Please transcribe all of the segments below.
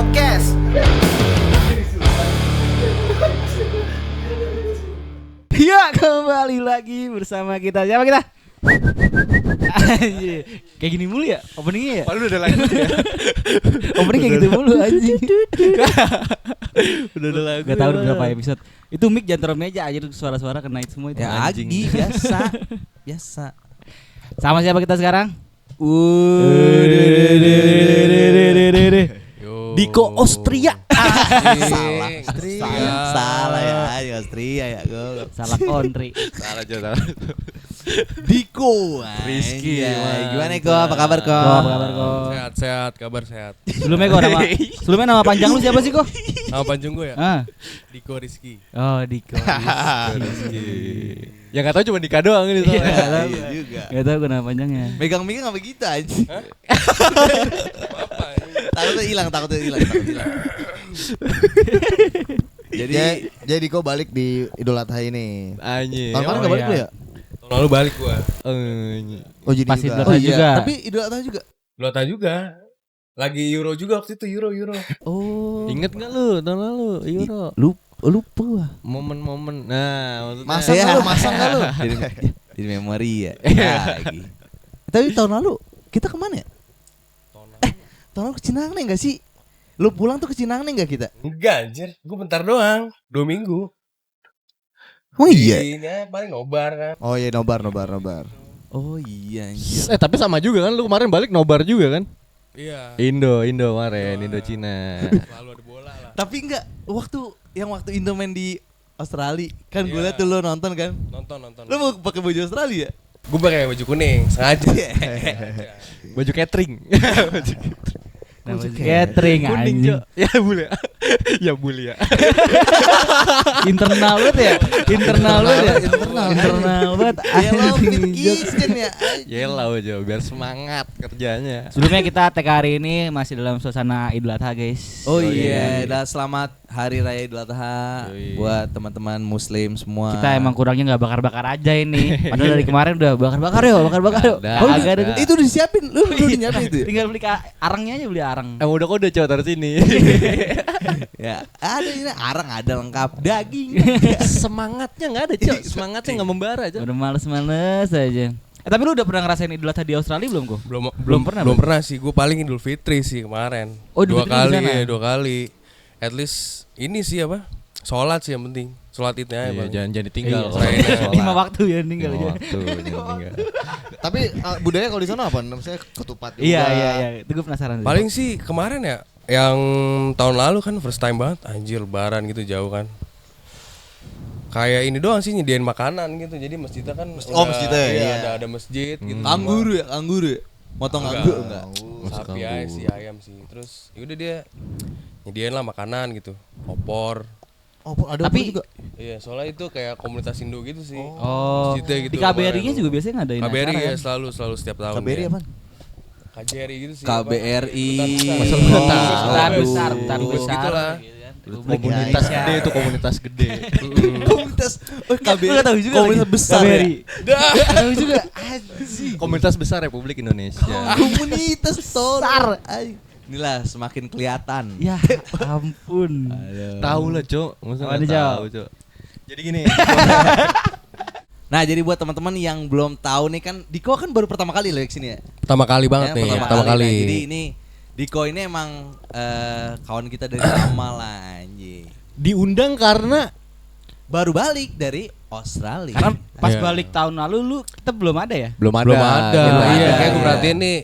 Podcast. Ya, kembali lagi bersama kita. Siapa kita? Anjir. Kayak gini mulu ya openingnya ya? Lu udah lagu ya? Opening kayak gitu mulu anjing. Udah ada lagu. Gak tahu berapa episode. Itu mic jangan taruh meja anjir, suara-suara kena itu semua itu. Ya Anjing. Agi biasa. Sama siapa kita sekarang? Diko Austria. Salah ya Austria ya gue. Salah country. Salah aja. Diko Rizky, gimana Ko? Apa kabar Ko? Apa kabar Ko? Sehat, kabar sehat. Sebelumnya nama panjang lu siapa sih Ko? Nama panjang gue ya? Ah. Diko Rizky. Oh, Diko. Rizky. Yang enggak tahu cuma Dika doang ini tuh. Iya juga. Gak tau gue nama panjangnya. Megang-megang apa gitu aja. Takutnya hilang. Jadi Diko balik di Idul Adha ini. Anjir. Tahun kemarin enggak balik lu ya? Tahun lalu balik gua. Oh jadi Pas juga. Idul Adha juga. Tapi Idul Adha juga. Lu tahu juga. Lagi Euro juga waktu itu Euro. Oh. Ingat enggak lu tahun lalu Euro? Lupa gua. Momen-momen. Nah, maksudnya Masang lu. Jadi memori ya. Lagi. Tapi tahun lalu kita kemana ya? Tahun lalu ke Cinangneng enggak sih? Lu pulang tuh ke Cinangneng enggak kita? Enggak anjir, gua bentar doang, 2 minggu. Oh iya. Ini paling nobar kan. Oh iya nobar. Oh iya anjir. Tapi sama juga kan, lu kemarin balik nobar juga kan? Iya. Indo kemarin, Indo Cina. Selalu ada bola lah. Tapi enggak waktu Indo main di Australia kan gue Iya. liat tuh lu nonton kan. Nonton. Lu mau pakai baju Australia? Gue pakai baju kuning, sengaja. Baju catering. Nama catering Kuning, anjing. Jo. Ya boleh. Ya boleh ya. Internal banget ya. Internal banget. Yellow Anjing, fit Jok. kitchen ya. Yelah Jo, biar semangat kerjanya. Sebelumnya kita tag hari ini masih dalam suasana Idul Adha guys. Oh iya, dan selamat Hari Raya Idul Adha Yoi. buat teman-teman Muslim semua. Kita emang kurangnya nggak bakar-bakar aja ini. Padahal dari kemarin udah bakar-bakar yuk. Ada, Oh, ada. ada. itu udah disiapin, lu udah nyiapin itu ya? Tinggal beli arangnya aja, beli arang. Udah kode coba taruh sini. Ya, ada ini arang ada lengkap, daging. Semangatnya enggak ada, Cok. Semangatnya enggak membara, Cok. Udah males-males aja. Tapi lu udah pernah ngerasain Idul Adha di Australia belum kok? Belum pernah, Belum Bang? pernah sih, gue paling Idul Fitri sih kemarin. Oh, Idul 2 Fitri di kali sana? ya, 2 kali. At least ini sih apa? Sholat sih yang penting. Sholat itu aja, Iya, Bang. jangan ditinggal. Iya, 5 waktu ya tinggal aja. Tapi budaya kalau di sana apa? Namanya ketupat juga. Iya. Itu gue penasaran. Paling sih kemarin ya, yang tahun lalu kan first time banget, anjir lebaran gitu jauh kan. Kayak ini doang sih nyediain makanan gitu. Jadi masjidnya kan masjidnya, iya. ada masjid gitu. Anggur ya. Motong anggur enggak? Sapi aja sih, ayam sih. Terus yaudah dia nyediain lah makanan gitu. Opor. Oh, ada Tapi- apa juga? Iya, soalnya itu kayak komunitas Indo gitu sih. Oh, Masjidnya gitu di KBRI-nya kemarin. juga biasanya ngadain KBRI acara ya kan? selalu setiap tahun. KBRI ya. apaan? KJRI gitu sih. KBRI. Besar, Aduh. besar. Gitu lah. Komunitas Iya. gede itu komunitas gede. Komunitas KBRI. Lu nggak tahu juga komunitas lagi. besar. KBRI. Ya? Tahu juga. Anjing. Komunitas besar Republik Indonesia. Komunitas besar. Inilah semakin kelihatan. Ya ampun. Tahu lah, Cok. Masa Ada, nggak Cok. tahu, Cok. Jadi gini. Nah, jadi buat teman-teman yang belum tahu nih kan Diko kan baru pertama kali loh ke sini ya. Pertama kali banget nih, pertama kali. Nah, jadi ini Diko ini emang kawan kita dari lama lah anjing. Diundang karena Baru balik dari Australia. Karena pas Iya. balik tahun lalu lu kita belum ada ya? belum ada. Belum ada. Iya, kayak gue Iya. perhatiin nih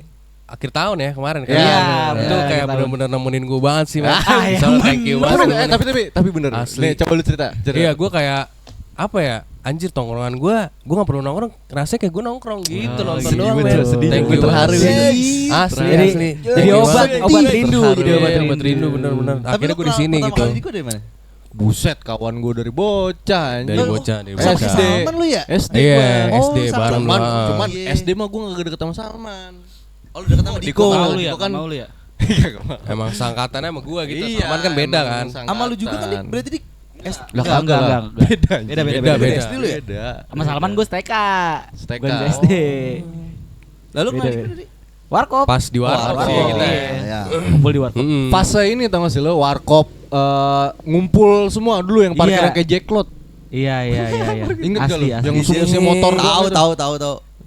akhir tahun ya kemarin kan. Iya, itu bener, kayak akhir bener-bener nemenin gue banget sih, Mas. Ah, yang Soalnya thank you bener. banget. Tapi bener. Asli. Nih, coba lu cerita. Iya, gue kayak apa ya? Anjir tongkrongan gue gak perlu nongkrong, rasanya kayak gue nongkrong gitu nonton sedih doang, bener, men. sedih Thank bener. you Terharu banget. ya. Asli, Jadi- asli. jadi Thank you obat banget. rindu, Terharu. jadi obat Iya, rindu. obat rindu bener-bener. Tapi Akhirnya lu gue di sini pertama gitu. kali Diko dari mana? Buset, kawan gue dari bocah anjing. Dari bocah, dari Sama bocah. SD. Salman lu ya? SD Iya, gua. SD sama bareng Cuman, lah. cuman Iya. SD mah gue gak deket sama Salman. Oh, lu deket sama Diko. Diko. Mau lu ya? Diko kan- Mau lu ya? Emang sangkatannya sama gue gitu. Iya, Salman kan beda emang kan. Sama lu juga kan Dik? Berarti Dik Lah enggak. Beda. Beda. Beda. SD lu ya? Beda. Sama Salman gue STK. STK. Gue SD. Lalu Beda, kenal beda. Diko Dik? Warkop. Pas di warkop sih kita ya. Iya. Kumpul di warkop. Fase ini tau gak sih lo warkop ngumpul semua dulu yang parkiran Iya. kayak Jacklot. Iya. Ingat gak lo? Asli. Yang musuh-musuh motor Tahu.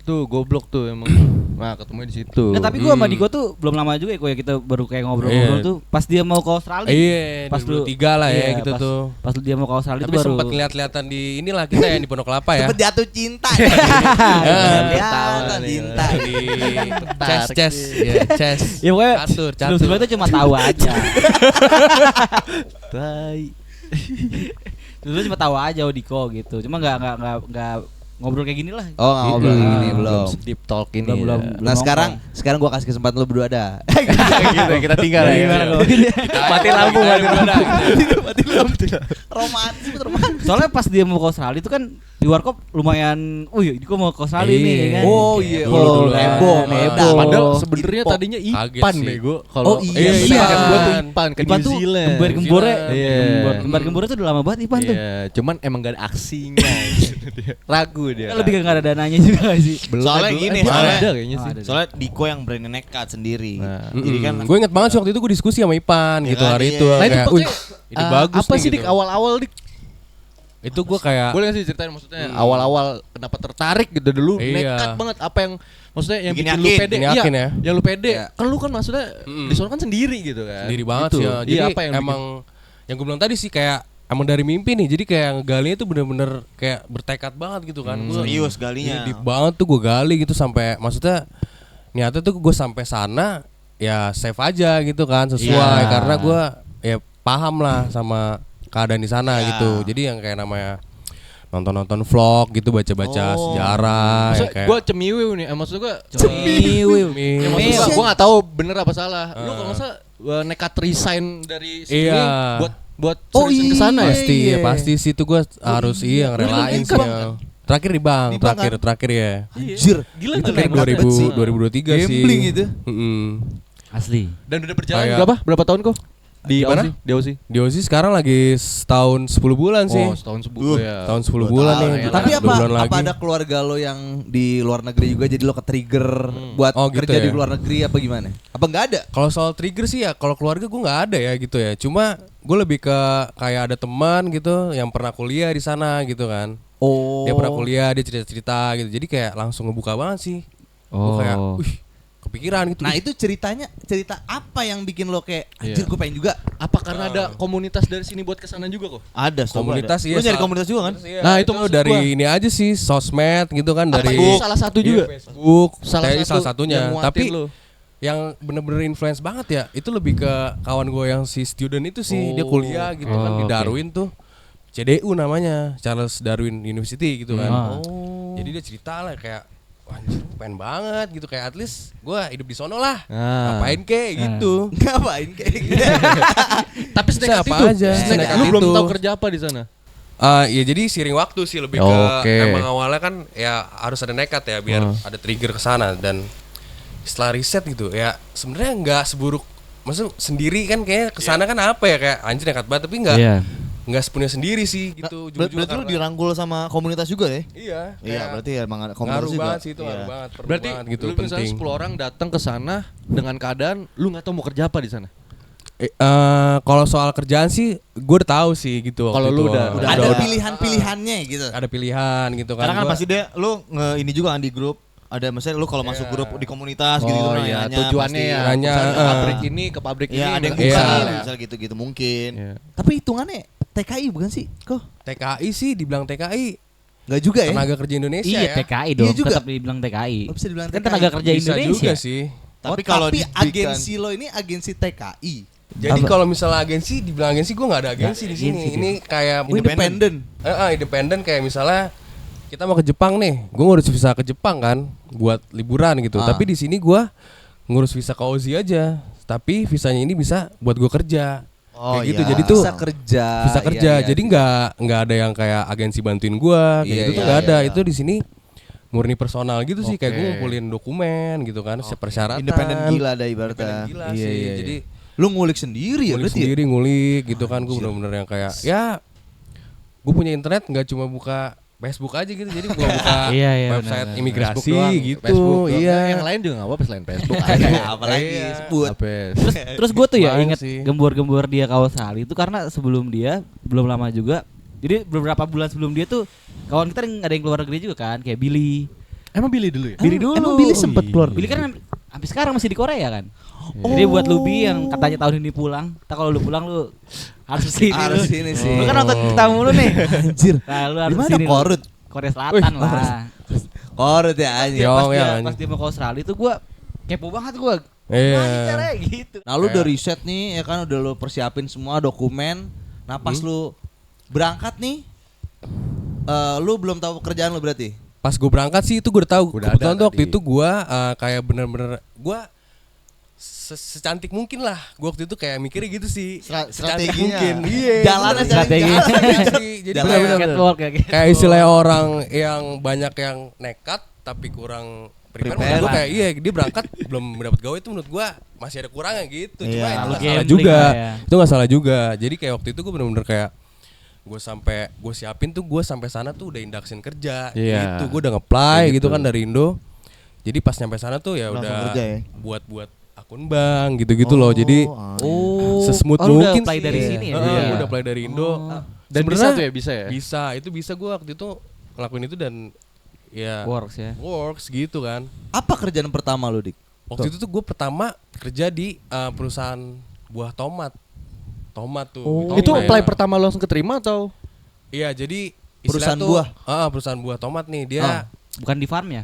tuh goblok tuh emang. Nah, ketemu di situ. Nah, tapi gua sama Diko tuh belum lama juga ya, ya kita baru kayak ngobrol-ngobrol Iya. tuh pas dia mau ke Australia. Iya, Pas pas lu- 3 lah ya iya, gitu pas- tuh. Pas dia mau ke Australia Tapi itu baru sempat lihat-lihatan di inilah kita ya di Pondok Kelapa ya. Sempet jatuh cinta. Jatuh cinta. Di Chess. Ya, Chess. Ya pokoknya Catur. sebelum itu cuma tahu aja. Tai. Dulu cuma tahu aja Diko gitu. Cuma enggak ngobrol kayak gini lah. Oh, nggak ngobrol kayak gini belum. Deep talk ini. Belum. Nah, sekarang gua kasih kesempatan lu berdua dah. gitu kita tinggal ya. Gimana kok? Mati lampu, mati lampu. Mati lampu. Romantis. Soalnya pas dia mau ke Australia itu kan di warkop lumayan, Diko mau ke Australia nih ya kan. Oh iya, Dulu kan. heboh. Padahal sebenarnya Info. tadinya Kaget Ipan sih. bego. Oh, iya, Ipan iya. kan gua tuh Ipan ke Ipan New tuh Zealand. gembar-gembornya. Iya. Gembar-gembornya tuh udah lama banget Ipan tuh. Iya, cuman emang gak ada aksinya. Ragu dia. Kan lebih gak ada dananya juga gak sih. Soalnya dulu. gini, Dia soalnya- ada kayaknya sih. ada. Soalnya Diko yang berani nekat sendiri. Nah. Jadi kan Gue inget banget sih waktu itu gue diskusi sama Ipan Iya gitu kan, hari iya. itu. Nah itu Kayak, pokoknya ini bagus apa nih sih gitu. Dik awal-awal Dik? Itu gue kayak Boleh gak sih ceritain maksudnya awal-awal kenapa tertarik gitu dulu Iya. nekat banget apa yang maksudnya yang Bikin bikin lu yakin. pede Bikin yakin ya. yang lu pede Iya. kan lu kan maksudnya di sono kan sendiri gitu kan sendiri banget Gitu. sih ya. Jadi Iya, apa yang emang yang gue bilang tadi sih kayak emang dari mimpi nih. Jadi kayak ngegalinya tuh bener-bener kayak bertekad banget gitu kan. Gua- serius Iya, galinya. deep banget tuh gue gali gitu sampai maksudnya niatnya tuh gue sampai sana ya safe aja gitu kan sesuai Iya. karena gue ya paham lah sama keadaan di sana Iya. gitu. Jadi yang kayak namanya nonton-nonton vlog gitu, baca-baca Oh. sejarah maksudnya yang kayak gue cemiwiw nih maksud gue Cemiwiw. ya maksud gue gak tahu bener apa salah lu kalau masa nekat resign dari sini Iya. buat Oh, seriusin ke sana ya pasti iya. ya pasti sih itu gue harus iya ngerelain sih ya. Terakhir di bank, Di bank terakhir ya. Anjir. Gila Itu tuh kayak nekat banget sih. 2023 sih. Gambling itu. Asli. Dan udah berjalan Kayak- berapa tahun kok di Gimana? Aussie? Di Aussie? Di Aussie sekarang lagi setahun 10 bulan sih. Oh, setahun sebulan ya. Tahun 10 bulan tahun nih. ya. Tapi 2 apa bulan apa lagi. ada keluarga lo yang di luar negeri juga jadi lo ke-trigger buat Oh, gitu kerja ya. di luar negeri apa gimana? Apa enggak ada? Kalau soal trigger sih ya, kalau keluarga gue nggak ada ya gitu ya. Cuma gue lebih ke kayak ada teman gitu yang pernah kuliah di sana gitu kan. Oh. Dia pernah kuliah, dia cerita-cerita gitu. Jadi kayak langsung ngebuka banget sih. Gua kayak, wih, kepikiran gitu. Nah, itu cerita apa yang bikin lo kayak anjir Iya. gue pengen juga. Apa karena ada komunitas dari sini buat kesana juga kok? Ada setahu gua komunitas ada. iya. Lu nyari salah- komunitas juga kan? Iya, Nah, itu itu maksud dari gua. ini aja sih, sosmed gitu kan dari Apa itu salah satu juga? Iya, Facebook, Salah TNI salah satunya. yang nguatin Tapi lu. yang bener-bener influence banget ya, itu lebih ke kawan gue yang si student itu sih, dia kuliah gitu kan di oke. Darwin tuh. CDU namanya, Charles Darwin University gitu kan. Oh. Jadi dia cerita lah kayak wah, anjir, gua pengen banget gitu kayak at least gue hidup di sono lah. Ah. Ngapain kek gitu. Ngapain kayak gitu? Tapi senekat Apa itu, aja, senekat senekat lu belum itu. tahu kerja apa di sana. Ya jadi seiring waktu sih lebih Oke. ke emang awalnya kan ya harus ada nekat ya biar ada trigger ke sana dan setelah riset gitu ya sebenarnya nggak seburuk maksud sendiri kan kayak kesana kan apa ya kayak anjir nekat banget tapi nggak Iya. nggak sepenuhnya sendiri sih gitu. Berarti lu karena- dirangkul sama komunitas juga ya? Iya. Iya, kayak berarti emang ada komunitas ngaruh juga. banget sih itu Iya. ngaruh banget. Perlu Berarti banget gitu lu misalnya penting. 10 orang datang ke sana dengan keadaan lu nggak tahu mau kerja apa di sana. Kalau soal kerjaan sih gue udah tahu sih gitu. waktu Kalau lu itu. udah Ada pilihan-pilihannya gitu. ada pilihan gitu kan. Karena kan Gua- pasti dia lu ini juga kan di grup. Ada misalnya lu kalau masuk grup di komunitas gitu Oh gitu iya, nanya, tujuannya pasti. ya. nanya, misalnya ke eh. pabrik ini ke pabrik ini. Iya, ada yang nggak buka Iya. bisa. misal gitu-gitu mungkin. Iya. Tapi hitungannya TKI bukan sih? Kok? TKI sih dibilang TKI Enggak juga ya? tenaga kerja Indonesia Iya ya. TKI dong, Iya juga. tetap dibilang TKI. Oh, bisa dibilang Kan TKI. tenaga kerja Bisa Indonesia. juga sih. Tapi kalau tapi diberikan- agensi lo ini agensi TKI. Jadi kalau misalnya agensi, dibilang agensi gue nggak ada agensi di sini. agensi, Ini kayak Independen. independen kayak misalnya kita mau ke Jepang nih, gue ngurus visa ke Jepang kan, buat liburan gitu. Tapi di sini gue ngurus visa ke Aussie aja. Tapi visanya ini bisa buat gue kerja. Oh, Kayak gitu. iya. Jadi tuh Bisa kerja. bisa kerja. Iya, iya. Jadi nggak ada yang kayak agensi bantuin gue, kayak Iya, gitu tuh iya, nggak ada. iya. Itu di sini murni personal gitu sih, kayak gue Oke. ngumpulin dokumen gitu kan, persyaratan. Independen gila ada ibaratnya. Independen gila Iya, sih. iya, Jadi Lu ngulik sendiri ya ngulik berarti ya? sendiri ngulik gitu kan, gue bener-bener yang kayak ya gue punya internet nggak cuma buka Facebook aja gitu. Jadi gua buka Iya, website benar. imigrasi Facebook doang, gitu. Facebook doang. Iya. Yang lain juga enggak apa-apa selain Facebook. Apalagi Iya. sebut. Apes. Terus gue tuh ya Banyak inget sih. gembur-gembur dia ke Australia itu karena sebelum dia belum lama juga. Jadi beberapa bulan sebelum dia tuh kawan kita ada yang keluar negeri juga kan, kayak Billy. Emang Billy dulu ya? Billy dulu. Emang Billy sempet keluar? Billy kan sampai sekarang masih di Korea kan. Jadi buat Lubi yang katanya tahun ini pulang, kalau lu pulang lu harus kesini. Harus lu. sini sih. Lu kan nonton kita mulu nih. Anjir. Nah, lu harus Di mana kesini. lu. Korut? Korea Selatan lah. Korut ya anjir. Yo. Pas dia mau ke Australia itu gua kepo banget gua. Iya. Gimana caranya gitu. Nah lu udah riset nih ya kan, udah lu persiapin semua dokumen. Nah pas lu berangkat nih, lu belum tahu pekerjaan lu berarti? Pas gue berangkat sih itu gue udah tahu. Udah Kebetulan ada tuh waktu tadi. itu gue kayak bener-bener gue secantik mungkin lah. Gue waktu itu kayak mikirnya gitu sih. Secantik Strateginya. mungkin. Iya. Jalannya Strategi. Jadi Jalan bener-bener Catwalk ya gitu. kayak istilah orang yang banyak yang nekat tapi kurang prepare. Prepare. Gue kayak iya dia berangkat belum mendapat gawe itu menurut gue masih ada kurangnya gitu. Cuma Iya. itu Terlalu nggak salah gambling juga. lah ya. Itu nggak salah juga. Jadi kayak waktu itu gue bener-bener kayak gue siapin tuh gue sampai sana tuh udah induction kerja Iya. gitu. Gue udah nge-apply Kayak gitu gitu. kan dari Indo. Jadi pas nyampe sana tuh ya Langsung udah kerja ya? buat akun bank gitu-gitu loh. Jadi Oh, sesmooth lu udah mungkin apply sih. dari sini ya? Heeh, Iya. gua udah apply dari Indo. Dan bisa Sebenarnya tuh ya, bisa ya? Bisa, itu bisa gue waktu itu ngelakuin itu dan ya works ya. works gitu kan. Apa kerjaan pertama lu Dik? Waktu itu tuh gue pertama kerja di perusahaan buah tomat. Tomat tuh. Itu kayak- apply pertama lo langsung keterima atau? Iya, jadi Perusahaan istilah tuh, buah? perusahaan buah tomat nih. Dia Ah. Bukan di farm ya?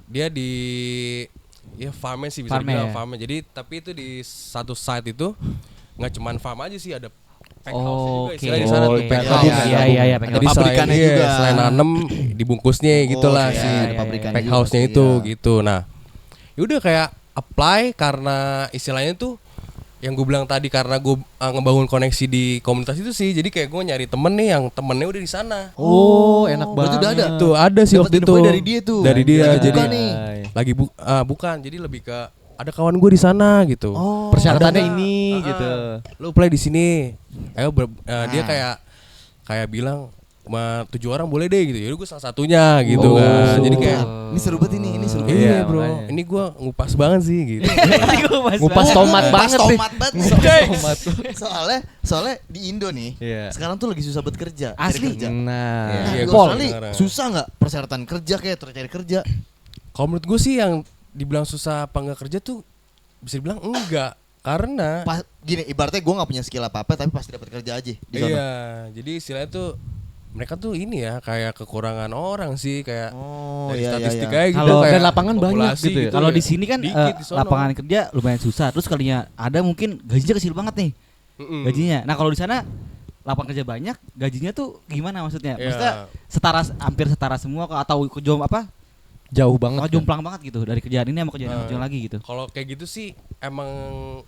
dia di ya farmnya sih bisa Farmnya dibilang ya? farmnya. Jadi tapi itu di satu site itu nggak cuman farm aja sih, ada pack house Oh, juga oke. istilah di sana tuh Oh, pack iya, house. iya, iya, iya, pack Jadi house. selain Pabrikannya iya, juga. selain nanem dibungkusnya gitulah iya, si ada pabrikannya pack juga house-nya pasti, itu iya. gitu. Nah, yaudah kayak apply karena istilahnya tuh yang gue bilang tadi karena gue ngebangun koneksi di komunitas itu sih. Jadi kayak gue nyari temen nih yang temennya udah di sana. Oh, enak berarti banget. udah ada? Itu ada sih Dapat waktu itu. infonya dari dia tuh. Dari dia Lagi jadi buka nih. lagi bukan. Jadi lebih ke ada kawan gue di sana gitu. Oh, Persyaratannya Ada nggak? ini Ah, gitu. Lu play di sini. Dia kayak bilang 7 orang boleh deh gitu. Jadi gue salah satunya gitu Oh, kan. Jadi kayak Ini seru banget ini seru banget. iya Iya, bro, makanya. ini gue ngupas banget sih gitu. Ngupas tomat Pas banget nih. tomat banget nih. Tomat. Soalnya di Indo nih. Iya. Sekarang tuh lagi susah buat kerja. cari Asli? kerja. Nah, Nah, Iya, di gua Australia sekarang. susah nggak persyaratan kerja kayak cari kerja? Kalau menurut gue sih yang dibilang susah apa enggak kerja tuh bisa dibilang enggak. Karena Pas gini, ibaratnya gue nggak punya skill apa-apa tapi pasti dapat kerja aja di sana. iya, jadi istilahnya tuh mereka tuh ini ya kayak kekurangan orang sih kayak Oh, dari iya, iya, statistik iya. aja gitu Kalau- kayak dan lapangan banyak populasi gitu ya. Kalau ya. di sini kan Dikit di sono. lapangan kerja lumayan susah. Terus kalinya ada mungkin gajinya kecil banget nih. Mm-mm. Gajinya. Nah, kalau di sana lapangan kerja banyak, gajinya tuh gimana maksudnya? Iya. Maksudnya hampir setara semua kah? Atau jauh banget. atau jomplang banget gitu dari kerjaan ini sama kerjaan yang kerjaan lagi gitu. Kalau kayak gitu sih emang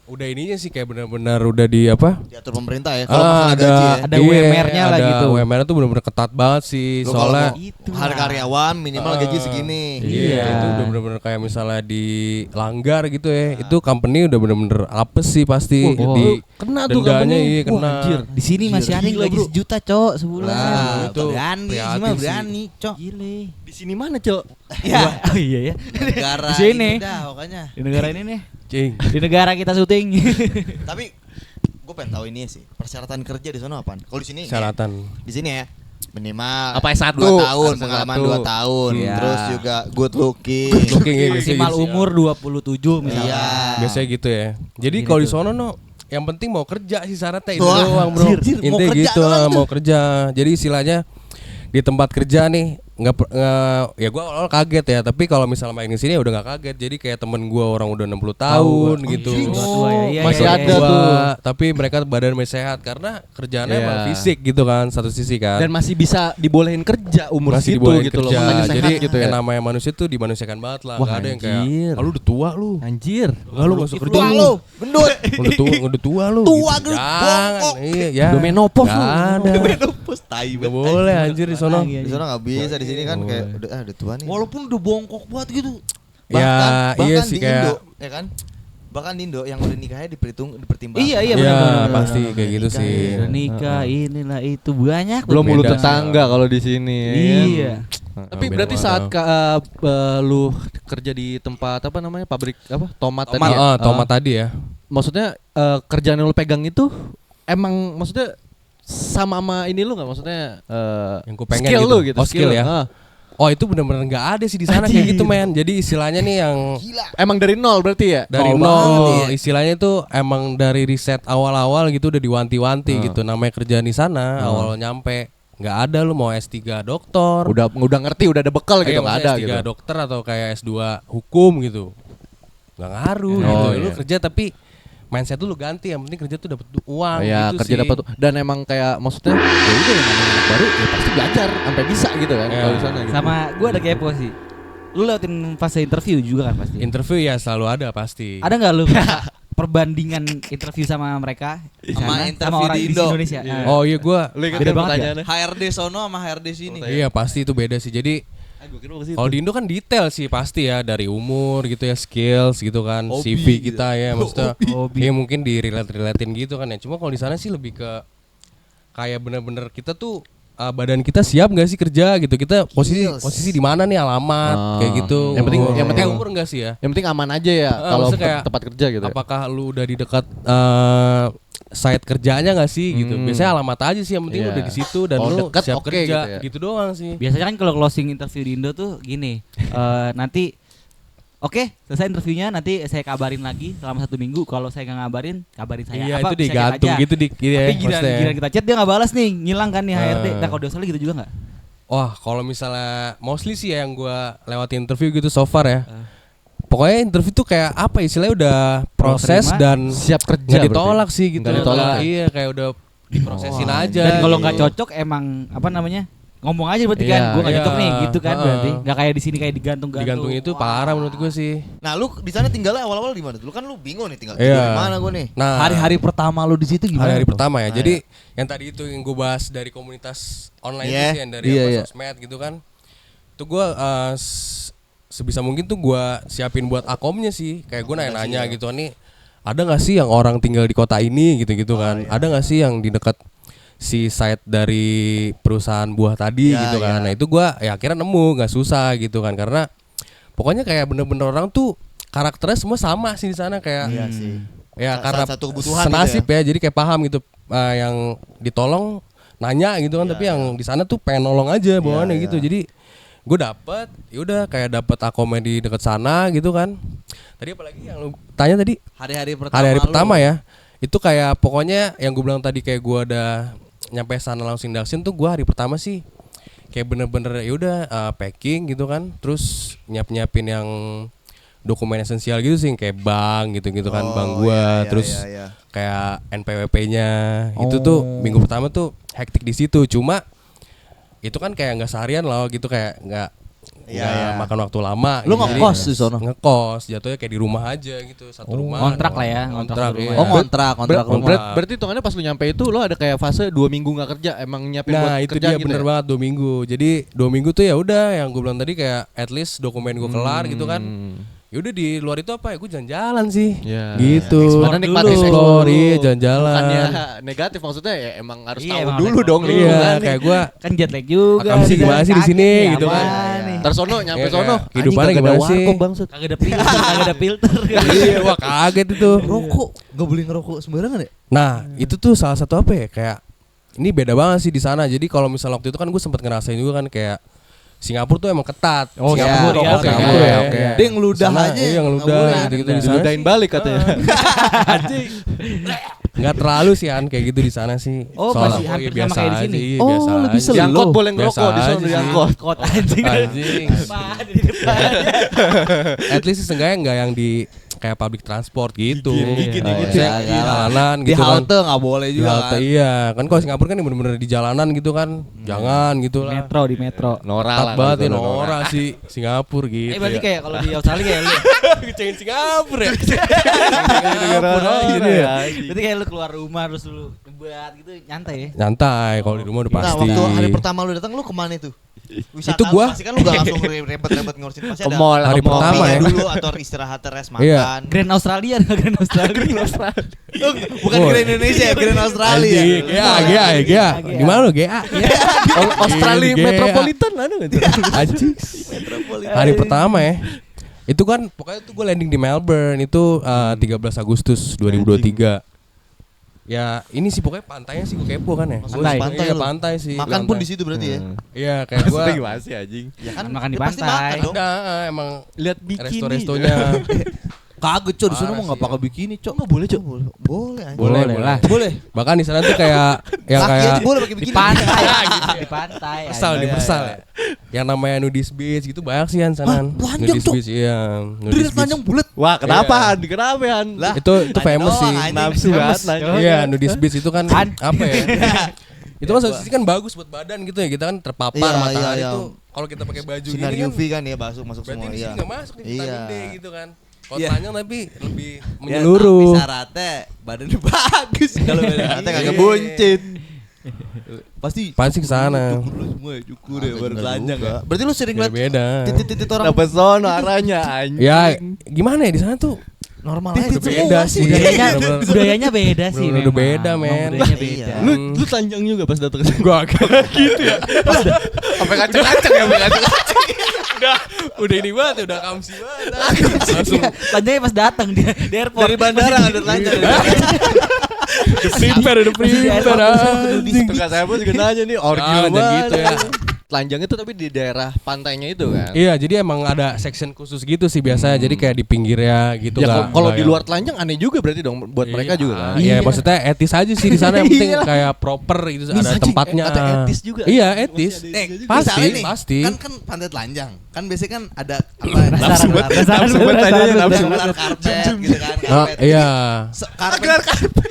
udah ininya sih kayak benar-benar udah di apa? Diatur pemerintah ya kalau masalah gaji ya. Ada UMR-nya lah gitu. UMR tuh benar-benar ketat banget sih Lu soalnya kalau Itu mau hari lah. karyawan minimal gaji segini. Iya, Iya. itu udah bener-bener kayak misalnya di langgar gitu ya. Itu company udah bener-bener apes sih pasti Wah, di kena tuh dendanya company. iya kena. Anjir. Di sini masih ada yang Gila, gaji bro. sejuta, Cok, sebulan. Nah, itu berani prihatin sih mah sih. berani, Cok. Gile. Di sini mana, Cok? Ya, Oh iya ya. negara Di sini. ini dah pokoknya. Di negara ini nih. Cing. Di negara kita syuting. Tapi gue pengen tahu ini sih persyaratan kerja di sana apaan? Kalau di sini Syaratan. di sini ya minimal Apa S1? 2 tahun, Harus pengalaman S1. 2 tahun, Iya. terus juga good looking. Looking ya, biasanya Maksimal gitu sih. umur 27 misalnya. Iya. Biasanya gitu ya. Jadi Gini kalau di tuh. sono no yang penting mau kerja sih syaratnya itu Wah, doang, Bro. anjir, mau Intinya kerja gitu, doang tuh. mau kerja. Jadi istilahnya di tempat kerja nih ya gue awal kaget ya, tapi kalau misalnya main di sini udah nggak kaget. Jadi kayak temen gue orang udah 60 tahun gitu. Tua ya. Iya, Masih iya, ada iya. Tua, tuh. tapi mereka badan masih sehat karena kerjaannya Iya. emang fisik gitu kan, satu sisi kan. Dan masih bisa dibolehin kerja umur masih segitu dibolehin gitu loh. kerja. Makanya sehat Jadi gitu ya. yang namanya manusia tuh dimanusiakan banget lah. Wah, Gak ada yang kayak anjir. "Ah, lu udah tua lu. Anjir. Enggak lu gak usah kerja Tua lu. lu, gendut. Udah tua lu. Tua, gitu. gendut, Jangan. bongkok. Iya, ya. Udah menopause lu. Gak ada. Menopause tai Gak boleh anjir di sono. Di sana enggak bisa, di sini kan kayak udah tua nih. Walaupun udah bongkok banget gitu. Ya, iya bahkan sih di kayak Indo, ya kan? Bahkan di Indo yang udah nikahnya dipertimbangkan. Iya, Iya, benar. pasti kayak gitu Nikah, sih. Udah nikah inilah itu banyak. Belum Beda mulu sih. tetangga kalau di sini. ya kan? Iya. Tapi Beda berarti banget. saat lu kerja di tempat apa namanya pabrik apa tomat tadi ya? Tomat tadi ya. Maksudnya kerjaan yang lu pegang itu emang maksudnya sama ini lu nggak maksudnya Yang ku pengen skill gitu. lu gitu. Oh, skill ya? Ah. Oh itu benar-benar nggak ada sih di sana kayak gitu men. Jadi istilahnya nih yang Emang dari nol berarti ya? dari Nol banget, nol, iya. istilahnya itu emang dari riset awal-awal gitu udah diwanti-wanti gitu. Namanya kerjaan di sana awal nyampe nggak ada lu mau S3 doktor. Udah ngerti, udah ada bekal gitu, nggak ada S3 gitu. dokter atau kayak S2 hukum gitu. Nggak ngaruh gitu. Lu iya. kerja tapi mindset lu ganti, yang penting kerja tuh dapat uang Ya gitu kerja sih. dapat dan emang kayak maksudnya ya udah yang namanya anak baru ya pasti belajar sampai bisa gitu kan Iya. kalau di sana gitu. Sama gue ada kepo sih. Lu lewatin fase interview juga kan pasti. Interview ya selalu ada pasti. Ada nggak lu perbandingan interview sama mereka di Sama sana, interview orang di di Indo. Indonesia? Iya. Oh iya gua Beda banget ya? HRD sono sama HRD sini. iya pasti itu beda sih. Jadi kalau di Indo kan detail sih pasti ya, dari umur gitu ya, skills gitu kan, Hobi CV gitu. kita ya maksudnya. Hobi. Ya mungkin di-relate-relatein gitu kan ya. Cuma kalau di sana sih lebih ke kayak bener-bener kita tuh badan kita siap nggak sih kerja gitu. Kita posisi di mana nih, alamat kayak gitu. Yang penting umur enggak sih ya. Yang penting aman aja ya kalau maksudnya kayak tempat kerja gitu. Apakah lu udah di dekat site kerjanya nggak sih gitu. Biasanya alamat aja sih, yang penting lu Iya. udah di situ dan Oh, lu dekat, siap oke kerja gitu ya. gitu doang sih. Biasanya kan kalau closing interview di Indo tuh gini, nanti oke, selesai interviewnya nanti saya kabarin lagi selama 1 minggu. Kalau saya nggak ngabarin, kabarin saya. Iya, Apa, itu bisa chat digantung aja. gitu ya. Tapi giliran kita chat dia nggak balas nih, ngilang kan nih HRD. Eh. Nah kalau di Australia gitu juga nggak? Wah, kalau misalnya mostly sih ya yang gua lewati interview gitu so far ya. Pokoknya interview tuh kayak apa istilahnya udah proses terima, dan siap kerja nggak berarti. ditolak sih gitu. Nggak ditolak ya? Iya, kayak udah diprosesin aja. Dan kalau nggak gitu. cocok emang apa namanya? Ngomong aja berarti kan, Iya, gue nggak iya. cocok nih gitu kan Heeh. berarti. Nggak kayak di sini kayak digantung-gantung. digantung itu parah menurut gue sih. Nah, lu di sana tinggalnya awal-awal di mana? Dulu kan lu bingung nih tinggal Iya. di mana gua nih. Nah, Hari-hari pertama lu di situ gimana? hari-hari tuh? pertama ya. Ah, Jadi yang tadi itu yang gue bahas dari komunitas online Iya. itu sih, yang dari Iya, apa, iya. sosmed gitu kan. Itu gue sebisa mungkin tuh gue siapin buat akomnya sih. Kayak gue nanya-nanya Akomodasi, gitu nih. Ada nggak sih yang orang tinggal di kota ini gitu-gitu kan? iya. Ada nggak sih yang di dekat si site dari perusahaan buah tadi Iya, gitu kan? iya. Nah itu gue ya akhirnya nemu, nggak susah gitu kan, karena pokoknya kayak bener-bener orang tuh karakternya semua sama sih di sana kayak. Iya sih. Ya Salah karena satu kebutuhan senasib gitu ya. Jadi kayak paham gitu, yang ditolong nanya gitu kan, Iya, tapi yang di sana tuh pengen nolong aja bawaannya iya. gitu. Jadi gue dapet, yaudah kayak dapet akomedi deket sana gitu kan. Tadi apalagi yang lu tanya tadi? Hari-hari pertama. Hari-hari lu. pertama ya. Itu kayak pokoknya yang gue bilang tadi, kayak gue udah nyampe sana langsung induction tuh, gue hari pertama sih kayak bener-bener yaudah packing gitu kan. Terus nyiapin yang dokumen esensial gitu sih, kayak bank gitu-gitu kan, bank gua, iya, terus iya, iya. kayak NPWP-nya. Itu tuh minggu pertama tuh hektik di situ. Cuma itu kan kayak nggak seharian loh gitu, kayak nggak Iya. makan waktu lama. Lu gitu. ngekos Jadi, di sono? Ngekos, jatuhnya kayak di rumah aja gitu, satu rumah. Kontrak lah ya, Kontrak. kontrak rumah. Iya. Oh, kontrak rumah. Berarti hitungannya pas lu nyampe itu lu ada kayak fase 2 minggu nggak kerja, emang nyiapin buat Nah itu kerja dia gitu bener ya? banget 2 minggu. Jadi 2 minggu tuh ya udah yang gue bilang tadi, kayak at least dokumen gue kelar gitu kan. Ya udah di luar itu apa ya, gue jalan-jalan sih. Iya. Gitu. Karena nikmatin explore, iya jalan-jalan. Bukannya negatif, maksudnya ya emang harus Iya, tahu emang dulu harus dong tahu. Iya, lingkungan nih. kayak gue Kan jet lag juga. Akam sih gimana sih di sini gitu kan. Ntar sono nyampe Iya, sono kayak kehidupannya anjing, kagak gimana ada sih? warkop, bangsat. Kagak ada filter, kagak ada filter. Iya, wah kaget itu. Rokok, gak boleh ngerokok sembarangan ya? Nah, itu tuh salah satu apa ya, kayak ini beda banget sih di sana. Jadi kalau misalnya waktu itu kan gue sempat ngerasain juga kan, kayak Singapura tuh emang ketat. Oh, Singapura iya, oke, Singapura oke. ya, oke. Dia ngeludah Sana, aja. iya, ngeludah gitu-gitu di sana. Diludahin balik katanya. Nggak terlalu sih an kayak gitu di sana sih. Oh, Soalnya, masih hampir iya, sama kayak di sini. aja, iya, Oh, biasa lebih aja. slow. Diangkot boleh Biasa ngerokok di sono aja sih. diangkot. Kot anjing. Anjing. Apaan di depan. At least seenggaknya nggak yang di kayak public transport gitu. Gigit-gigit Maksudnya ya, jalanan Di gitu kan. halte gak boleh Di juga halte kan. iya. Kan kalau Singapura kan bener-bener di jalanan gitu kan. Jangan gitu lah. Metro di metro. Nora Ketat lah. banget ya, kalau sono, Nora sih Singapura gitu. Berarti ya. kayak kalau di Australia kayak lu. Ngecengin Singapura ya. Negara Ini ya. Berarti kayak lu keluar rumah terus lu nyebat gitu nyantai ya. Nyantai kalau di rumah udah Nah, pasti. waktu hari pertama lu datang lu kemana tuh? Wisata Itu gua- pasti kan lu gak langsung ribet-ribet ngurusin, pasti Ke ada mall, hari ke mall. pertama ya. dulu atau istirahat rest Iya. makan. Grand Australia enggak Grand Australia. Bukan Oh. Grand Indonesia ya, Grand Australia. Anjing, GA. Di mana lu GA? Australia GA. Metropolitan ada enggak itu? Anjing. Hari pertama ya. Itu kan pokoknya tuh gue landing di Melbourne itu 13 Agustus 2023. Ya ini sih pokoknya pantainya sih gue kepo kan ya. Langsung Pantai. pantai Iya, lu. pantai sih. Makan pun di situ berarti ya. Iya kayak gue. Gimana sih anjing? Ya kan Makan di dia pasti pantai. makan dong. Ada emang Lihat bikini. resto-restonya. Kagak cok, di sana Parah mah enggak sih, pakai bikini cok. Enggak boleh, Cok. Boleh anjing. Boleh lah. Boleh. Bahkan di sana tuh kayak yang Laki kayak aja boleh pakai Di bikini. pantai. Di pantai. Persal anjing. universal ya. Yang namanya nudist beach gitu banyak sih kan sana. Hah? Telanjang, Nudist Cok? beach iya. Dia Nudist beach. telanjang bulat. Wah, kenapa Iya. Han? Kenapa Han? Lah, Itu famous doang, sih. anjing. Nafsu banget nanya. Iya, nudist beach itu kan Han. apa ya? Itu kan satu sisi kan bagus buat badan gitu ya. Kita kan terpapar Iya, matahari iya, iya. tuh. Kalau kita pakai baju sinar gini kan UV kan ya masuk berarti semua di sini iya. nggak masuk nih vitamin Iya. D gitu kan. Kalau Iya. telanjang tapi lebih Ya, tapi menyeluruh. syaratnya badannya bagus kalau badannya Katanya kagak Iya. buncit. pasti Pasti ke sana. cukur lu semua ya, cukur ya baru telanjang ya. Berarti lu sering lihat Beda-beda. titik-titik orang Dapat sono arahnya anjing. Ya gimana ya di sana tuh normal aja. udah beda sih. Budayanya Bener-bener. budayanya beda sih. Bener-bener memang. beda, men. Memang Budayanya Iya. beda. Lu telanjang juga pas datang ke sini. Gua agak gitu ya. Sampai kacang-kacang ya, sampai kacang-kacang. Udah ini banget, udah kamsi banget. Langsung Telanjangnya pas datang di airport. Dari bandara ada telanjang. udah prepare anjing. Tukang saya pun juga nanya nih orgi Ah, banget. gitu ya. Telanjang itu tapi di daerah pantainya itu kan. Iya, jadi emang ada section khusus gitu sih biasanya. Jadi kayak di pinggirnya gitu Ya nggak- kalau nggak di yang- luar telanjang aneh juga berarti dong buat mereka juga kan. Iya, maksudnya etis aja sih di sana yang penting Iya. kayak proper gitu Bisa, ada Cing. tempatnya. Kata etis juga. Iya, etis. Pasti, misalnya nih, pasti. Kan pantai telanjang. Kan biasanya kan ada apa? Nafsu banget, nafsu banget, tanyanya nafsu nafsu banget. banget. Karpet gitu kan. Ah, Karpet. iya. Karpet.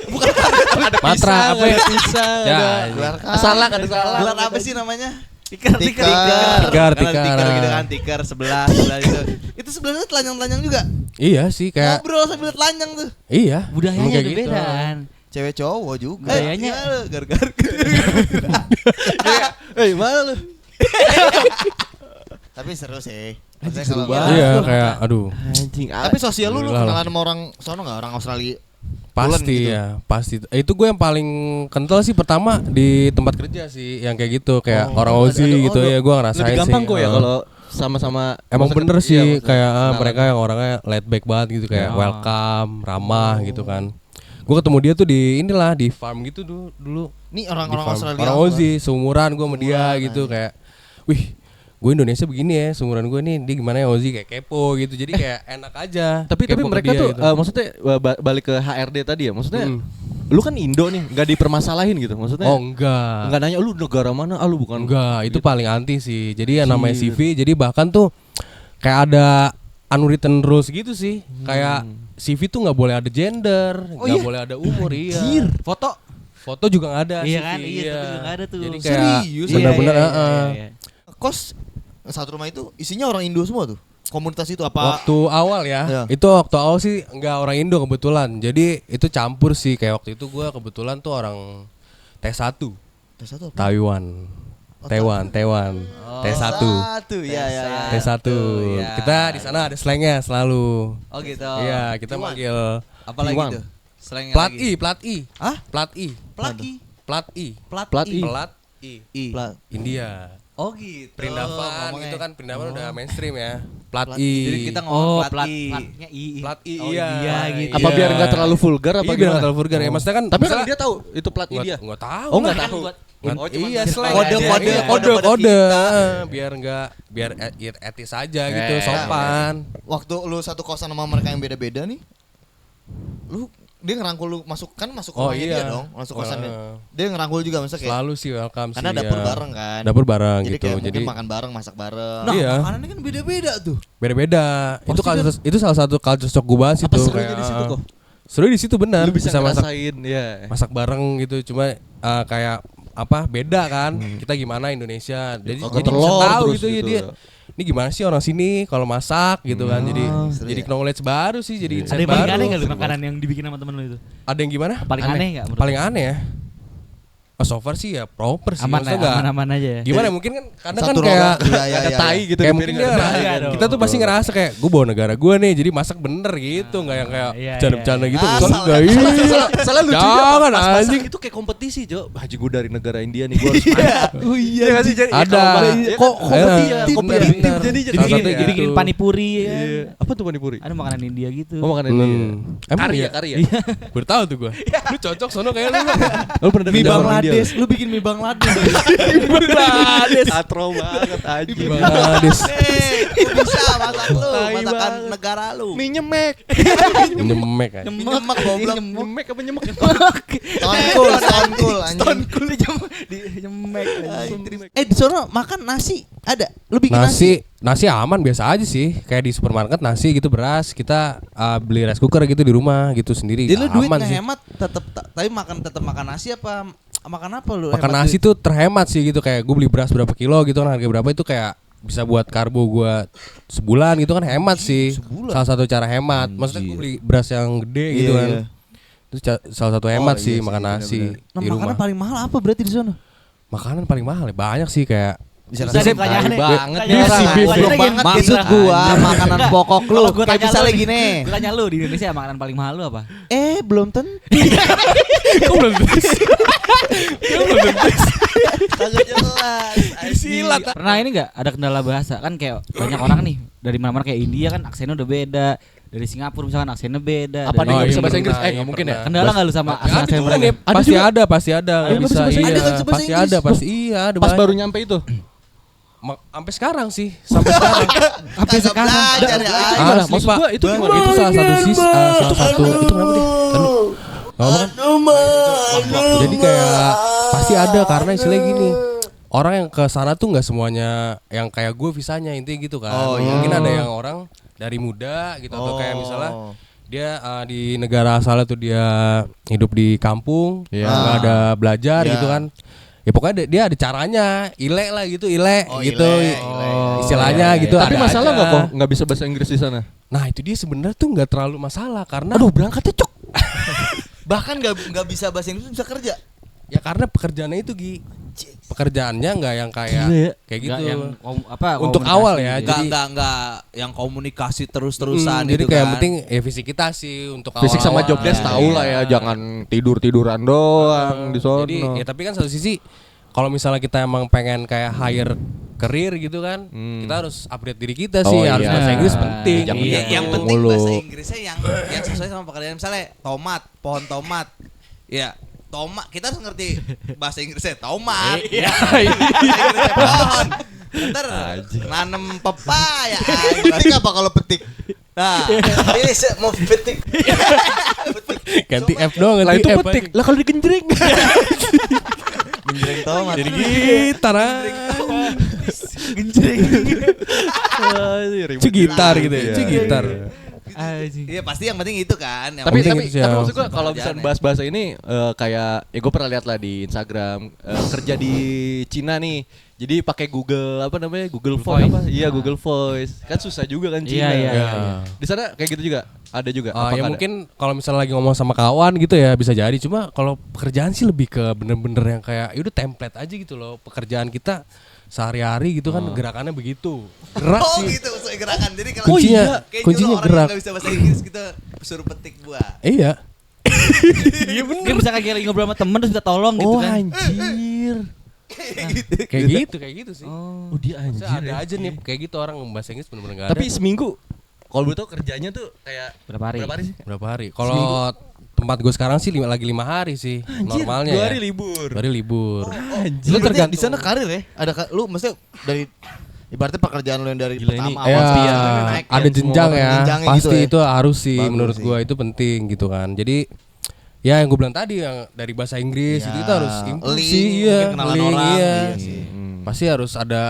Bukan karpet. Matra apa ya? Pisang, Ya, ada salak, ada salak. Gelar apa sih namanya? Tikar. Tikar. Gitu kan, tikar sebelah itu. Itu sebelahnya telanjang-telanjang juga. Iya sih kayak Ngobrol sambil telanjang tuh. iya. Budayanya emang kayak udah gitu. beda kan. Cewek cowok juga. Budayanya- gimana lu? Gar-gar. Eh, mana lu? Tapi seru sih. seru Maksudnya kalau banget. Iya, kayak aduh. Anjing. Tapi sosial lu Alhamdulillah kenalan sama orang sono enggak? Orang Australia. Pasti gitu. ya, pasti. Itu gue yang paling kental sih pertama di tempat kerja sih, yang kayak gitu, kayak orang Aussie gitu ya, gue ngerasain lebih sih. gampang kok ya eh. kalau sama-sama Emang masa bener kerja, sih, maksudnya. kayak Kenalan. mereka yang orangnya laid back banget gitu, kayak Oh. welcome, ramah gitu kan. Gue ketemu dia tuh di inilah di farm gitu dulu. Nih Di orang-orang farm. Australia. Orang Aussie, seumuran gue sama dia Seumuran, gitu, kayak, wih, gue Indonesia begini ya, seumuran gue nih, dia gimana ya Aussie, kayak kepo gitu, jadi kayak enak aja. Tapi kepo ke mereka dia tuh gitu. maksudnya balik ke HRD tadi ya. Maksudnya Mm. lu kan Indo nih, enggak dipermasalahin gitu. Maksudnya Oh enggak. enggak nanya lu negara mana, lu bukan. Enggak, itu gitu. paling anti sih. Jadi yang namanya Anjir. CV, jadi bahkan tuh kayak ada unwritten rules gitu sih. Kayak CV tuh nggak boleh ada gender, nggak boleh ada umur, iya. Foto. Foto juga nggak ada. Iya CV, kan? Iya, tapi juga nggak ada tuh. Jadi kayak Serius? bener-bener. Iya, iya, heeh. iya. Kos satu rumah itu isinya orang Indo semua tuh. Komunitas itu apa? Waktu awal ya, Iya. itu waktu awal sih nggak orang Indo kebetulan. Jadi itu campur sih. Kayak waktu itu gue kebetulan tuh orang T1 Tes satu apa? Taiwan. Taiwan. T1. Satu, ya ya ya. T1. ya. Kita di sana ada slangnya selalu. Oh gitu. Iya, kita manggil Apa lagi Iwan. tuh? Slangnya plat lagi. plat I. Hah? Plat I. Plaki. Plat I. Plat Plat I. I. Plat I. I. Plat. India. Oh gitu. Perindavan ngomongnya. itu kan perindavan udah mainstream ya. Plat Plat I. Jadi kita ngomong Oh, plat I. platnya I. Plat I Oh, iya. iya, gitu. Apa biar enggak terlalu vulgar apa Iya, biar gimana? nggak terlalu vulgar ya. Maksudnya kan Tapi kan misalnya- dia tahu itu plat I dia. Nggak tahu. Oh, nggak lah. tahu. Buat- Iya, biar slang tahu aja. aja. Kode, Iya, kode kode. kita. Biar enggak biar etis aja gitu, Eh. sopan. Waktu lu satu kosan sama mereka yang beda-beda nih. Lu dia ngerangkul lu masuk Oh, rumahnya iya. dia dong, masuk kosan dia. Wah. Dia ngerangkul juga maksudnya kayak Selalu sih welcome sih. karena ya. dapur bareng kan. Dapur bareng Jadi gitu. kayak Jadi mungkin makan bareng, masak bareng. Nah, Iya. makanannya kan beda-beda tuh. beda-beda. Itu salah satu culture shock gue bahas Apa itu. serunya kayak, di situ kok? Seru di situ benar. Lu bisa masak ngerasain ya. masak bareng gitu. Cuma kayak apa beda kan? Kita gimana Indonesia. Jadi Kagak jadi bisa telur tahu terus gitu ya gitu dia. ya. Ini gimana sih orang sini kalau masak gitu kan. Jadi seru jadi ya. knowledge baru sih. Jadi Ada insight yang paling baru. aneh nggak lu makanan yang dibikin sama temen lu itu? Ada yang gimana? Paling aneh nggak menurut Paling aneh ya. So far sih ya proper sih. Aman Maksudnya ya, nggak- aman-aman aja ya. Gimana ya, mungkin kan kadang kan Satu kayak roda, iya, ada iya, tai iya. gitu kayak di mungkin piring. dia Enggak dong. kita tuh pasti ngerasa kayak gue bawa negara gue nih, jadi masak bener gitu, nggak yang kayak Iya, bercanda-bercanda iya. gitu. Ah, Enggak, salah. iya. Salah lucunya Jangan, pas masak anjing. itu kayak kompetisi, Jo. Haji gue dari negara India nih, gue harus masak. Oh iya. Iya nggak sih? Jadi, Ada. Kok kompetitif Iya, kompetitif bener. jadi Salah Dibikin, satunya gitu. dibikin panipuri ya. Iya. Apa tuh panipuri? Ada makanan India gitu. Oh makanan India. Emang Kari iya? ya, kari ya. Baru tahu tuh gue. Lu cocok sono kayak lu. Lu pernah Mie dengar orang India? Bangladesh, lu bikin mie Bangladesh. Bangladesh. Atro banget aja. Bangladesh. Kok bisa masak lu, Tai masakan banget. negara lu. Mie nyemek. Nyemek aja. Nyemek goblok. Nyemek apa nyemek? Stone cool anjing. Jemek. Di sono makan nasi ada. Lu bikin nasi. Nasi aman biasa aja sih. Kayak di supermarket nasi gitu, beras kita beli rice cooker gitu di rumah gitu sendiri. Jadi lu duit aman sih. ngehemat tapi tetap makan nasi apa makan apa lu? Makan hemat nasi duit? tuh terhemat sih gitu, kayak gue beli beras berapa kilo gitu kan, harga berapa itu kayak bisa buat karbo gue sebulan gitu kan, hemat sih. sebulan? Salah satu cara hemat. Maksudnya gue beli beras yang gede gitu Iya, kan. iya. Itu salah satu hemat Oh, sih iya sih, makan nasi Nah, di makanan rumah. paling mahal apa berarti di sono? Makanan paling mahal ya banyak sih, kayak Bisa Bisa kasih pertanyaan nih. banget Tanya nih orang. orang. Gua Goblok tanya banget. gini. Maksud gua makanan pokok lu. Kalau gua Kayak tanya misalnya lu gini. Gue tanya lu di Indonesia makanan paling mahal lu apa? Belum tentu. kagak jelas. silat. Pernah ini enggak ada kendala bahasa? Kan kayak banyak orang nih dari mana-mana kayak India kan aksennya udah beda. Dari Singapura misalkan aksennya beda. Apa Dari- nih nggak Oh, bisa iya, bahasa Inggris? pernah, Nggak iya, mungkin ya. pernah. Kendala enggak lu sama Ada aksen juga mereka? nih, Ada pasti juga? ada, pasti ada Ada yang yang bisa. bahasa Iya, Inggris? Ada bahasa pasti Inggris? ada, pasti iya ada. Pas banyak. baru nyampe itu. Sampai sekarang sih, sampai sekarang. Sampai sekarang. Belajar ya. Ah, Gimana? asli, Maksud Pak. gua itu gimana? Itu salah satu itu kenapa deh? Jadi kayak pasti ada, karena istilahnya gini. Orang yang ke sana tuh nggak semuanya yang kayak gue visanya, intinya gitu kan. Oh, iya. Mungkin ada yang orang dari muda gitu, atau kayak misalnya Oh. dia di negara asalnya tuh dia hidup di kampung, Iya. nggak ada belajar Iya. gitu kan. Ya pokoknya dia ada caranya, ile lah gitu, ile Oh, gitu. ile. Istilahnya iya, iya. gitu. Tapi ada masalah aja. nggak kok nggak bisa bahasa Inggris di sana? Nah itu dia sebenarnya tuh nggak terlalu masalah, karena Aduh berangkatnya cok. Bahkan nggak bisa bahasa Inggris bisa kerja. ya karena pekerjaannya itu pekerjaannya nggak yang kayak Gila ya. kayak Enggak gitu. yang Untuk komunikasi awal ya, gitu. jadi- Enggak yang komunikasi terus-terusan jadi itu kayak kan. penting ya fisik kita sih untuk Fisik sama awal-awal. job desk Iya, tahu iya. lah ya, jangan tiduran doang di sono. Jadi ya tapi kan satu sisi kalau misalnya kita emang pengen kayak hire career gitu kan, kita harus upgrade diri kita sih, Oh, harus iya. bahasa Inggris penting. Jangan Iya. Yang gitu. penting mulu. bahasa Inggrisnya yang sesuai sama pekerjaan. Misalnya tomat, pohon tomat. Ya, tomat kita harus ngerti bahasa Inggrisnya tomat. Iya. Bahasa Inggrisnya pohon. Ntar nanem pepaya. Petik apa kalau petik? Nah, Ini saya mau petik. Ganti F doang, Lah ganti itu F petik. aja. Lah kalau digenjreng. Menjreng tomat. Jadi gitar Itu gitar gitu ya, itu gitar. iya pasti yang penting itu kan. Yang tapi penting tapi, itu sih, tapi ya. maksud gua kalau bisa Pekerjaannya. bahas bahasa ini kayak ya gue pernah lihat lah di Instagram kerja di Cina nih. Jadi pakai Google apa namanya? Google Voice Voice. apa? Iya, Google Voice. Kan susah juga kan Cina. Iya, iya, Ya. iya. Di sana kayak gitu juga. Ada juga. Ah, Apa ya nggak ada? mungkin kalau misalnya lagi ngomong sama kawan gitu ya bisa jadi. Cuma kalau pekerjaan sih lebih ke bener-bener yang kayak ya udah template aja gitu loh. Pekerjaan kita sehari-hari gitu kan gerakannya begitu. Gerak Oh sih. gitu, sesuai gerakan. Jadi kalau Kuncinya, kayak kuncinya nyuruh orang gerak. yang nggak bisa bahasa Inggris kita suruh petik buah. Iya. Dia bisa kayak lagi ngobrol sama temen terus minta tolong gitu Oh kan. anjir. Kayak gitu sih. Oh dia Maksudnya anjir. ada aja nih kayak gitu orang bahasa Inggris bener-bener gak ada. Tapi seminggu kalau boleh tahu kerjanya tuh kayak Berapa hari? Berapa hari sih? berapa hari? Kalau tempat gue sekarang sih lagi 5 hari sih normalnya. 2 ya. hari libur. 2 hari libur. Anjir. Lu tergantung di sana karir ya. Ada lu maksudnya dari ibaratnya pekerjaan lu yang dari Gila, ini pertama Ya, awal sekian, naik ada yang jenjang semua ya. jenjangnya Pasti gitu ya. itu harus sih Bagus menurut sih. gua itu penting gitu kan. Jadi ya yang gue bilang tadi yang dari bahasa Inggris Ya, itu kita harus improve link, sih, iya, mungkin kenalan link, orang, iya. iya sih. Pasti harus ada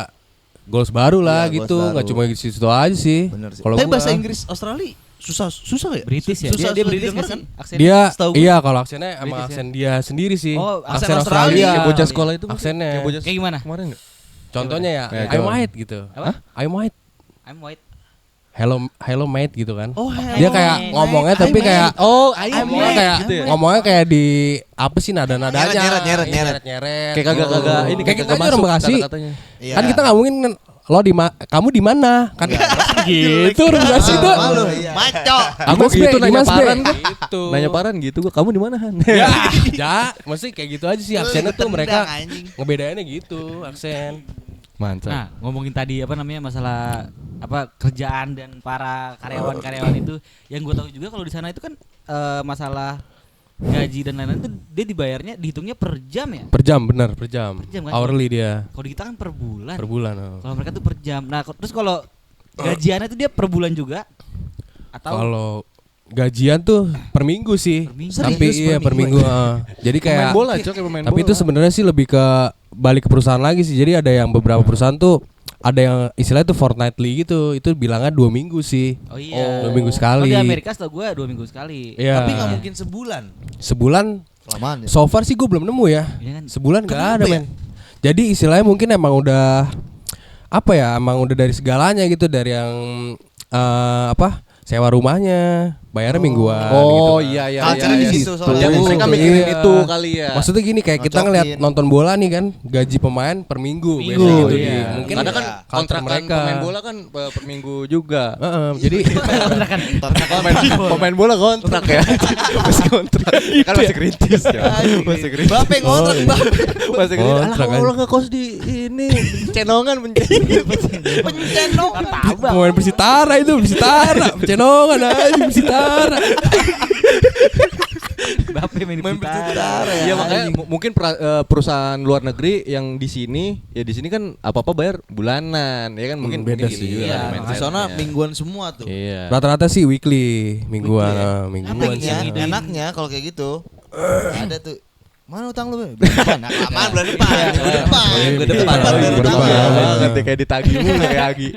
goals baru lah Iya, gitu, goals nggak baru. cuma di situ aja sih. Bener sih. Kalau Tapi gua- bahasa Inggris Australia susah ya? British ya. Susah, Dia susah British didengar nggak sih? kan? Aksennya? dia Setahu gua. iya kalau aksennya emang British ya? aksen dia sendiri sih. Oh, aksen aksen Australia. Australia. Kayak bocah sekolah itu mungkin? Aksennya. Kayak bocah Kayak gimana? kemarin enggak? Contohnya ya, Kayak I'm gimana? white gitu. Apa? I'm white. I'm white. hello mate gitu kan. Oh, Dia kayak ngomongnya tapi kayak ngomongnya kayak gitu ya? ngomongnya kayak di apa sih nada-nadanya. Nyeret. Kayak kagak ini Kayak kita aja masuk orang Bekasi. kata-katanya. Iya. Kan kita nggak mungkin kamu di mana kan gitu orang Bekasi tuh. Maco. Aku gitu nanya paran gua. gitu. Nanya paran gitu gua, kamu di mana Han? Ya, mesti kayak gitu aja sih aksennya tuh mereka ngebedainnya gitu aksen. Mantap. Nah, ngomongin tadi apa namanya masalah apa kerjaan dan para karyawan-karyawan itu, yang gue tahu juga kalau di sana itu kan masalah gaji dan lain-lain itu dia dibayarnya dihitungnya per jam ya. Per jam benar, per jam. Per jam kan? Hourly dia. Kalau di kita kan per bulan. Per bulan. Kalau mereka tuh per jam. Nah, terus kalau gajiannya itu dia per bulan juga atau Kalau gajian tuh per minggu sih. Per minggu. Tapi Serius, iya per per minggu. Jadi kayak Pemain bola, Cok, kayak pemain tapi bola. itu sebenarnya sih lebih ke balik ke perusahaan lagi sih. Jadi ada yang beberapa perusahaan tuh ada yang istilahnya tuh fortnightly gitu. Itu bilangnya 2 minggu sih. Oh iya. 2 minggu Kalau sekali. di Amerika setahu gue 2 minggu sekali. Iya. Tapi nggak mungkin sebulan. Sebulan Kelamaan ya. so far sih gue belum nemu ya. Iya kan? Sebulan nggak Kenapa ada ya? men. Jadi istilahnya mungkin emang udah apa ya? Emang udah dari segalanya gitu, dari yang apa? Sewa rumahnya, bayarnya mingguan Oh gitu. iya iya. Culture-nya di situ soalnya. Jadi mereka mikirin Iya. itu kali ya. Maksudnya gini kayak kita Ngocokin. ngeliat nonton bola nih kan, gaji pemain per minggu, Minggu, biasanya gitu. iya. Di- Mungkin Karena kan culture kontrakan mereka. pemain bola kan per minggu juga. Jadi Pemain bola kontrak ya. Masih kontrak. Kan masih kritis ya. Masih kritis. Bape ngontrak Bape. Masih kritis. Alah Kontrak kalau aja. nggak kos di ini cenongan Pencenong. pemain Persitara itu Persitara, Pecenongan aja Persitara. Bape main Main Persitara ya. Iya makanya mungkin perusahaan luar negeri yang di sini ya di sini kan apa-apa bayar bulanan ya kan mungkin beda mungkin sih gitu juga. ya, Iya, di mindsetnya. sana mingguan semua tuh. Iya. Rata-rata sih weekly, mingguan, mingguan Enaknya, sih. enaknya kalau kayak gitu ada tuh. Mana utang lu? Bulan depan. Nah, kelamaan bulan depan. Bulan depan. Bulan depan. Bulan depan. banget ya, kayak ditagih mulu kayak Agi.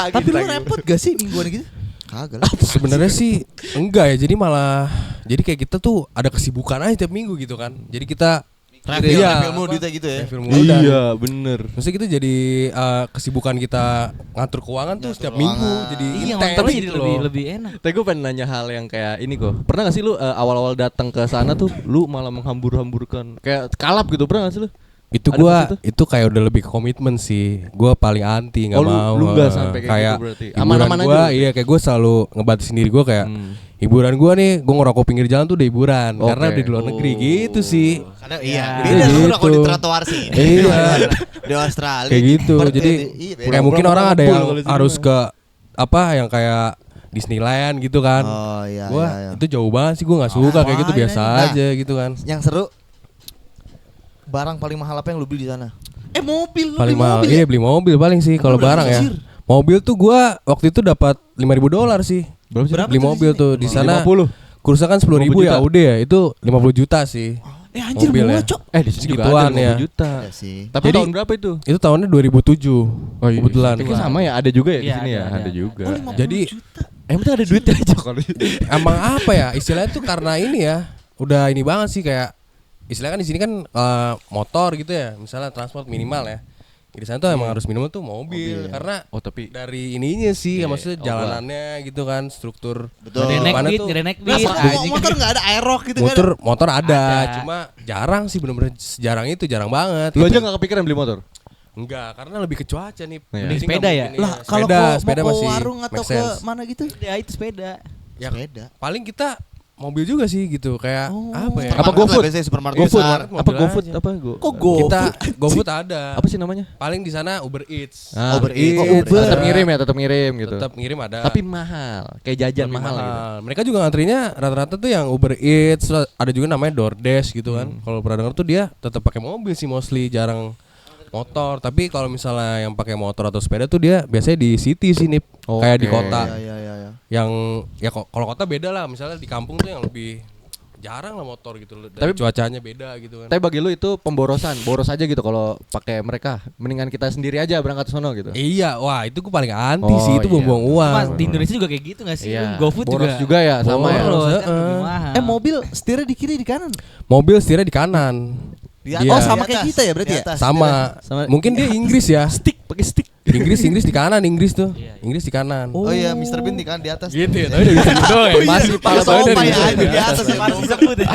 Tapi lu repot gak sih mingguan gitu? Kagak lah. Sebenarnya sih enggak ya, jadi malah jadi kayak kita tuh ada kesibukan aja tiap minggu gitu kan. Jadi kita Refill, Iya, refill mulu duitnya gitu ya. refill mulu dan Iya, bener. maksudnya kita jadi kesibukan kita ngatur keuangan tuh setiap keuangan. minggu jadi Iya, intens tapi gitu jadi loh. lebih enak. Tapi gue pengen nanya hal yang kayak ini kok. Pernah gak sih lu awal-awal datang ke sana tuh lu malah menghambur-hamburkan kayak kalap gitu, pernah gak sih lu? Itu Ada gua pas itu kayak udah lebih ke komitmen sih. Gua paling anti, nggak Oh, lu- mau. lu nggak sampai kayak kayak gitu berarti. hiburan Aman-aman gua, aja. iya kayak gua selalu ngebatasin diri gua kayak Hmm. hiburan gua nih, gua ngerokok pinggir jalan tuh udah hiburan Oke. karena di luar negeri gitu sih. Kadang iya, Ya. beda lu Gitu. kalau di trotoar sih. Iya. Di Australia. Kayak gitu. Perth, Jadi iya, beda. kayak mungkin orang ada Pulang yang kalau di sini harus mah. ke apa yang kayak Disneyland gitu kan. Oh iya Gua iya. itu jauh banget sih, gua nggak suka kayak gitu, Ngapain biasa aja? aja gitu kan. Yang seru barang paling mahal apa yang lu beli di sana? Mobil lu Paling beli mahal mobil iya ya? beli mobil paling sih kalau barang ya. anjir. Mobil tuh gua waktu itu dapat $5.000 sih. Berapa Beli tuh di mobil sini? tuh di sana. 50. Kursnya kan 10.000 ya, udah ya itu 50 juta sih. Anjir Mobil murah ya. cok. Di sini juga Segituan ada ya. 50 juta. Iya sih. Tapi Jadi- tahun berapa itu? Itu tahunnya 2007. Kebetulan. Tapi sama ya, ada juga ya di Iya, sini ya, ada. ada juga. Oh 50 Jadi juta. Yang penting ada duitnya aja kalau emang apa ya istilahnya tuh karena ini ya udah ini banget sih kayak istilahnya kan di sini kan motor gitu ya, misalnya transport minimal ya. Di sana tuh emang harus minimal tuh mobil, karena Oh tapi dari ininya sih ya, Iya, maksudnya oh, jalanannya gitu kan, struktur Betul. Gede naik depannya beat, tuh gede naik Nah, beat. sama motor nggak ada aerox gitu kan? motor ada, Ada. cuma jarang sih, bener-bener sejarang itu, jarang banget. lu aja gak kepikiran beli motor? Enggak, karena lebih ke cuaca nih. Iya. Mending Sepeda nggak ya? mungkin Lah kalau sepeda mau ke masih warung atau make ke sense. mana gitu? Ya itu sepeda. Ya, Sepeda. paling kita mobil juga sih gitu, kayak apa ya? Apa Supermarket GoFood? lah, biasanya supermarket GoFood, besar. mobil apa aja. GoFood, apa Go? Kok go? Kita GoFood ada. Apa sih namanya? Paling di sana Uber Eats. Uber Eats. Oh, Uber. Tetap ngirim ya, tetap ngirim gitu. Tetap ngirim ada. Tapi mahal, kayak jajan Lebih mahal, gitu. Mereka juga ngantrinya rata-rata tuh yang Uber Eats, ada juga namanya DoorDash gitu kan. Kalau pernah denger tuh dia tetap pakai mobil sih, mostly jarang motor. Tapi kalau misalnya yang pakai motor atau sepeda tuh dia biasanya di city sih nih, kayak di Oke. kota. Iya iya iya. Yang ya kalau kota beda lah, misalnya di kampung tuh yang lebih jarang lah motor gitu loh. Tapi- Tapi cuacanya beda gitu kan. Tapi bagi lu itu pemborosan, boros aja gitu kalau pakai mereka. Mendingan kita sendiri aja berangkat ke sono gitu. Iya, wah itu gue paling anti Oh, sih, itu iya. buang-buang uang. Mas di Indonesia juga kayak gitu nggak sih? Iya. GoFood Boros juga. juga ya, sama ya. Boros, kan Heeh. lebih mahal. Mobil setirnya di kiri di kanan. Mobil setirnya di kanan. Di Iya. Oh sama di kayak atas, kita ya berarti di ya? atas, Sama. Sama- Mungkin dia Inggris ya. Stick, pakai stick. Inggris di kanan tuh. Iya, iya. Inggris di kanan. Oh iya, Mr. Bean kan di atas. Gitu ya, tapi udah bisa doang ya. Masih pala Sopa dari ya, di di atas ya. Harus disebut ya.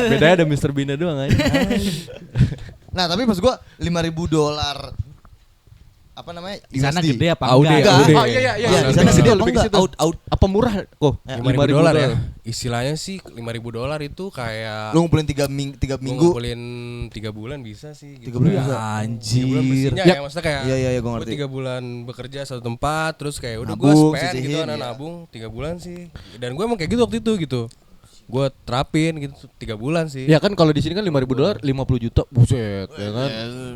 Bedanya ada Mr. Bean doang aja. Nah, tapi maksud gua $5.000 apa namanya? Di sana USD. gede apa Aude, enggak? Aude. Oh iya Iya, di sana gede apa enggak? Apa murah kok? $5.000 ya. Istilahnya sih $5.000 itu kayak Lu ngumpulin 3 minggu. ngumpulin 3 bulan bisa sih. 3 bulan bisa. 3 bulan Anjir. bersihnya Ya. ya, maksudnya kayak Iya, gua gue ngerti. 3 bulan bekerja satu tempat, terus kayak udah gue Nabung, spend gitu sisihin, kan, iya. nabung 3 bulan sih. Dan gue emang kayak gitu waktu itu gitu. Gue terapin gitu 3 bulan sih. Ya kan kalau di sini kan $5.000 50 juta. Buset, ya kan.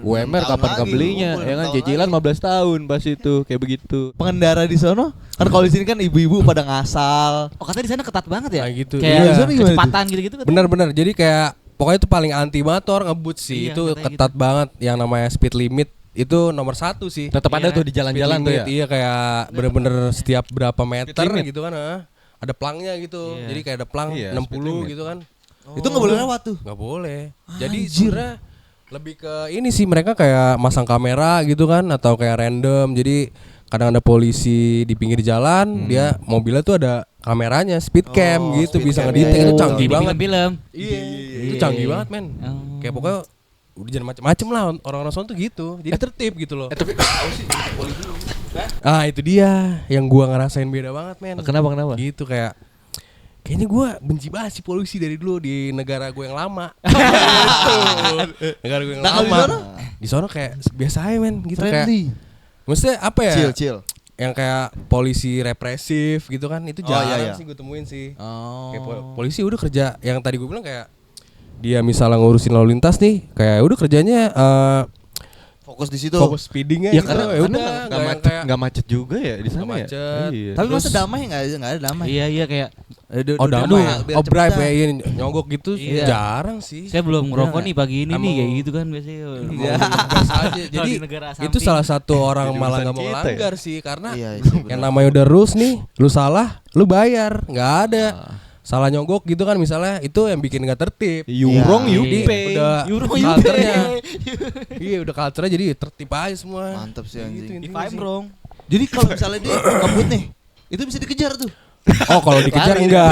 UMR tahun kapan lagi, kebelinya? ngumpul Ya kan tahun cicilan 15 tahun pas itu kayak begitu. Pengendara di sono kan kalau di sini kan ibu-ibu pada ngasal. Oh katanya di sana ketat banget ya? Nah, gitu. Kayak Iya. Di sana gimana kecepatan gitu-gitu katanya. Bener-bener, jadi kayak pokoknya itu paling anti motor ngebut sih. Iya, Itu katanya ketat banget yang namanya speed limit. Itu nomor 1 sih. Tetap ada Iya. tuh di jalan-jalan Speed tuh limit, ya. Iya kayak bener-bener setiap berapa meter limit. gitu kan. Ada pelangnya gitu. Iya. Jadi kayak ada pelang Iya, 60 speed limit. gitu kan. Itu nggak boleh lewat tuh. Nggak boleh. Jadi sebenarnya lebih ke ini sih, mereka kayak masang kamera gitu kan, atau kayak random. Jadi kadang ada polisi di pinggir jalan, dia mobilnya tuh ada kameranya, speed cam gitu, speed bisa cam, ngedetect. iya. Itu Oh, canggih Di banget. film-film. Iya, itu Iya, canggih iya. banget men. Oh. Kayak pokoknya udah jangan macem-macem lah, orang-orang sono tuh gitu. Jadi tertib gitu loh. Tapi Ah itu dia yang gua ngerasain beda banget men. kenapa? Gitu kayak kayaknya gua benci banget sih polusi dari dulu di negara gue yang lama. Gitu. Negara gue yang Nah, kalau di lama. sono? Di sono kayak biasa aja men gitu kayak. Friendly. Maksudnya apa ya? Chill. Yang kayak polisi represif gitu kan, itu Oh, jarang iya. sih gue temuin sih. Oh. Kayak polisi udah kerja yang tadi gue bilang kayak dia misalnya ngurusin lalu lintas nih, kayak udah kerjanya Fokus di situ. fokus speedingnya Ya gitu. karena Ya udah nggak nggak yang macet, kayak nggak macet juga ya di sana nggak ya. macet. Iya. Tapi masa Terus- damai nggak ada damai. Iya kayak oh damai ya? biar Oh bribe cepetan. ya, iya, nyogok gitu Iya. jarang sih. saya belum ngerokok Enggak. nih pagi ini nih Emang- kayak gitu kan biasanya. Iya. Biasa aja. Kalau Jadi di negara itu samping. salah satu orang Jadi malah urusan nggak mau kita ya? langgar sih, karena Iya, sih, yang benar. namanya udah rules nih, lu salah, lu bayar, nggak ada. Salah nyogok gitu kan misalnya, itu yang bikin nggak tertib. You Iya. wrong you Iya. pay. Udah You wrong, you culture-nya. Iya udah culture jadi tertib aja semua. Mantep sih anjing. Gitu If intinya I'm sih. wrong. Jadi kalau misalnya dia ngebut nih, itu bisa dikejar tuh. Oh kalau dikejar Lari. enggak.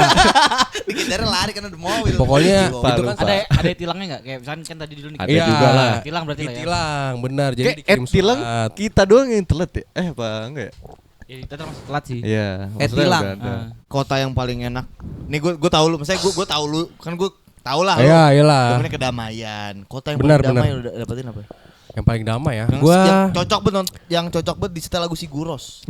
Dikejar lari karena ada mobil. Pokoknya Lupa, itu lupa. kan Ada tilangnya enggak? Kayak misalkan kan tadi dulu nih. Ada juga lah. Tilang berarti lah ya. ditilang, benar. Jadi Kayak dikirim tilang surat. kita doang yang telat ya? Apa enggak ya? Ya kita termasuk telat sih. Iya. maksudnya tilang. udah ada. Ah. Kota yang paling enak. Nih gue tahu lu, misalnya gue tahu lu, kan gue tahu lah. Iya, lu. iyalah. Domainnya kedamaian. Kota yang Benar, paling damai benar. lu dapetin apa? Yang paling damai ya. Yang, Gua yang cocok banget, yang cocok banget di setel lagu Siguros.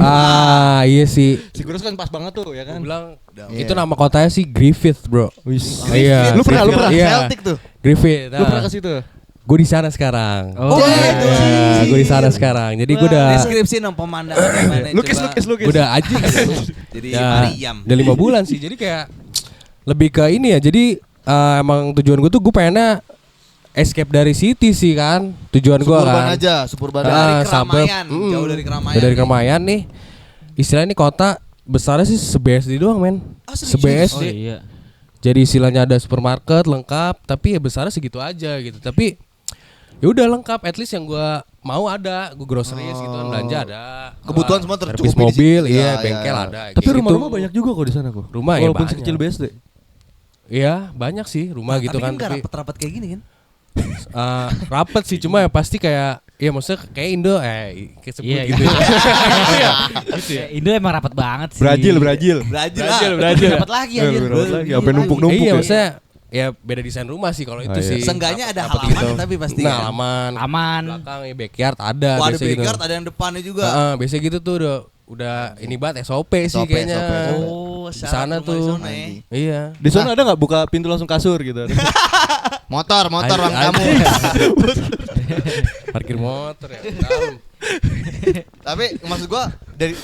iya sih. Si Gurus kan pas banget tuh ya Gua kan. bilang Iya. itu nama kotanya sih Griffith, Bro. Iya. Lu pernah, lu pernah? Iya. Celtic tuh. Griffith. Lu pernah ke situ? Gue di sana sekarang. Oh, Iya, gue di sana sekarang. Jadi gue udah deskripsi dong pemandangan gimana Lukis. gue udah aja. Jadi Ya, Mariam. udah 5 bulan sih. Jadi kayak lebih ke ini ya. Jadi emang tujuan gue tuh gue pengennya escape dari city sih kan. Tujuan gue Suburban kan. aja, suburban. Dari suburb. keramaian, jauh dari keramaian. Jauh dari nih. keramaian nih. Istilahnya ini kota besarnya sih se-BSD doang men. Oh, serius? Se-BSD. Oh iya. Jadi istilahnya ada supermarket lengkap, tapi ya besarnya segitu aja gitu. Tapi ya udah lengkap, at least yang gua mau ada, gua groceries gitu kan, belanja ada. Kebutuhan semua Servis tercukupi di mobil, situ. iya, Ya, bengkel ya. ada. Tapi kayak rumah-rumah gitu. banyak juga kok di sana kok. Rumah ya Walaupun banyak. sekecil BSD. Iya, banyak sih rumah gitu Tapi kan. kan gak Tapi rapet-rapet kayak gini kan? rapet sih, cuma ya pasti kayak ya maksudnya kayak Indo kayak sebut Iya, gitu. iya. Gitu ya. Indo emang rapat banget sih. Brazil. Belajar Brazil. Dapat lagi anjir. lagi, sampai numpuk-numpuk Iya, ya. maksudnya ya beda desain rumah sih kalau itu iya. sih. Seenggaknya ada Rapet halaman gitu. tapi pasti Nah, kan? halaman. Aman. Belakang ya backyard ada Wah, ada biasa gitu. backyard, ada yang depannya juga. Biasanya gitu tuh udah ini banget SOP sih SOP. kayaknya. Oh, Di syarat sana rumah tuh. di sana ya. Iya. Di sana ada nggak buka pintu langsung kasur gitu? Motor bang kamu. Parkir motor ya. Dalam. Tapi maksud gua dari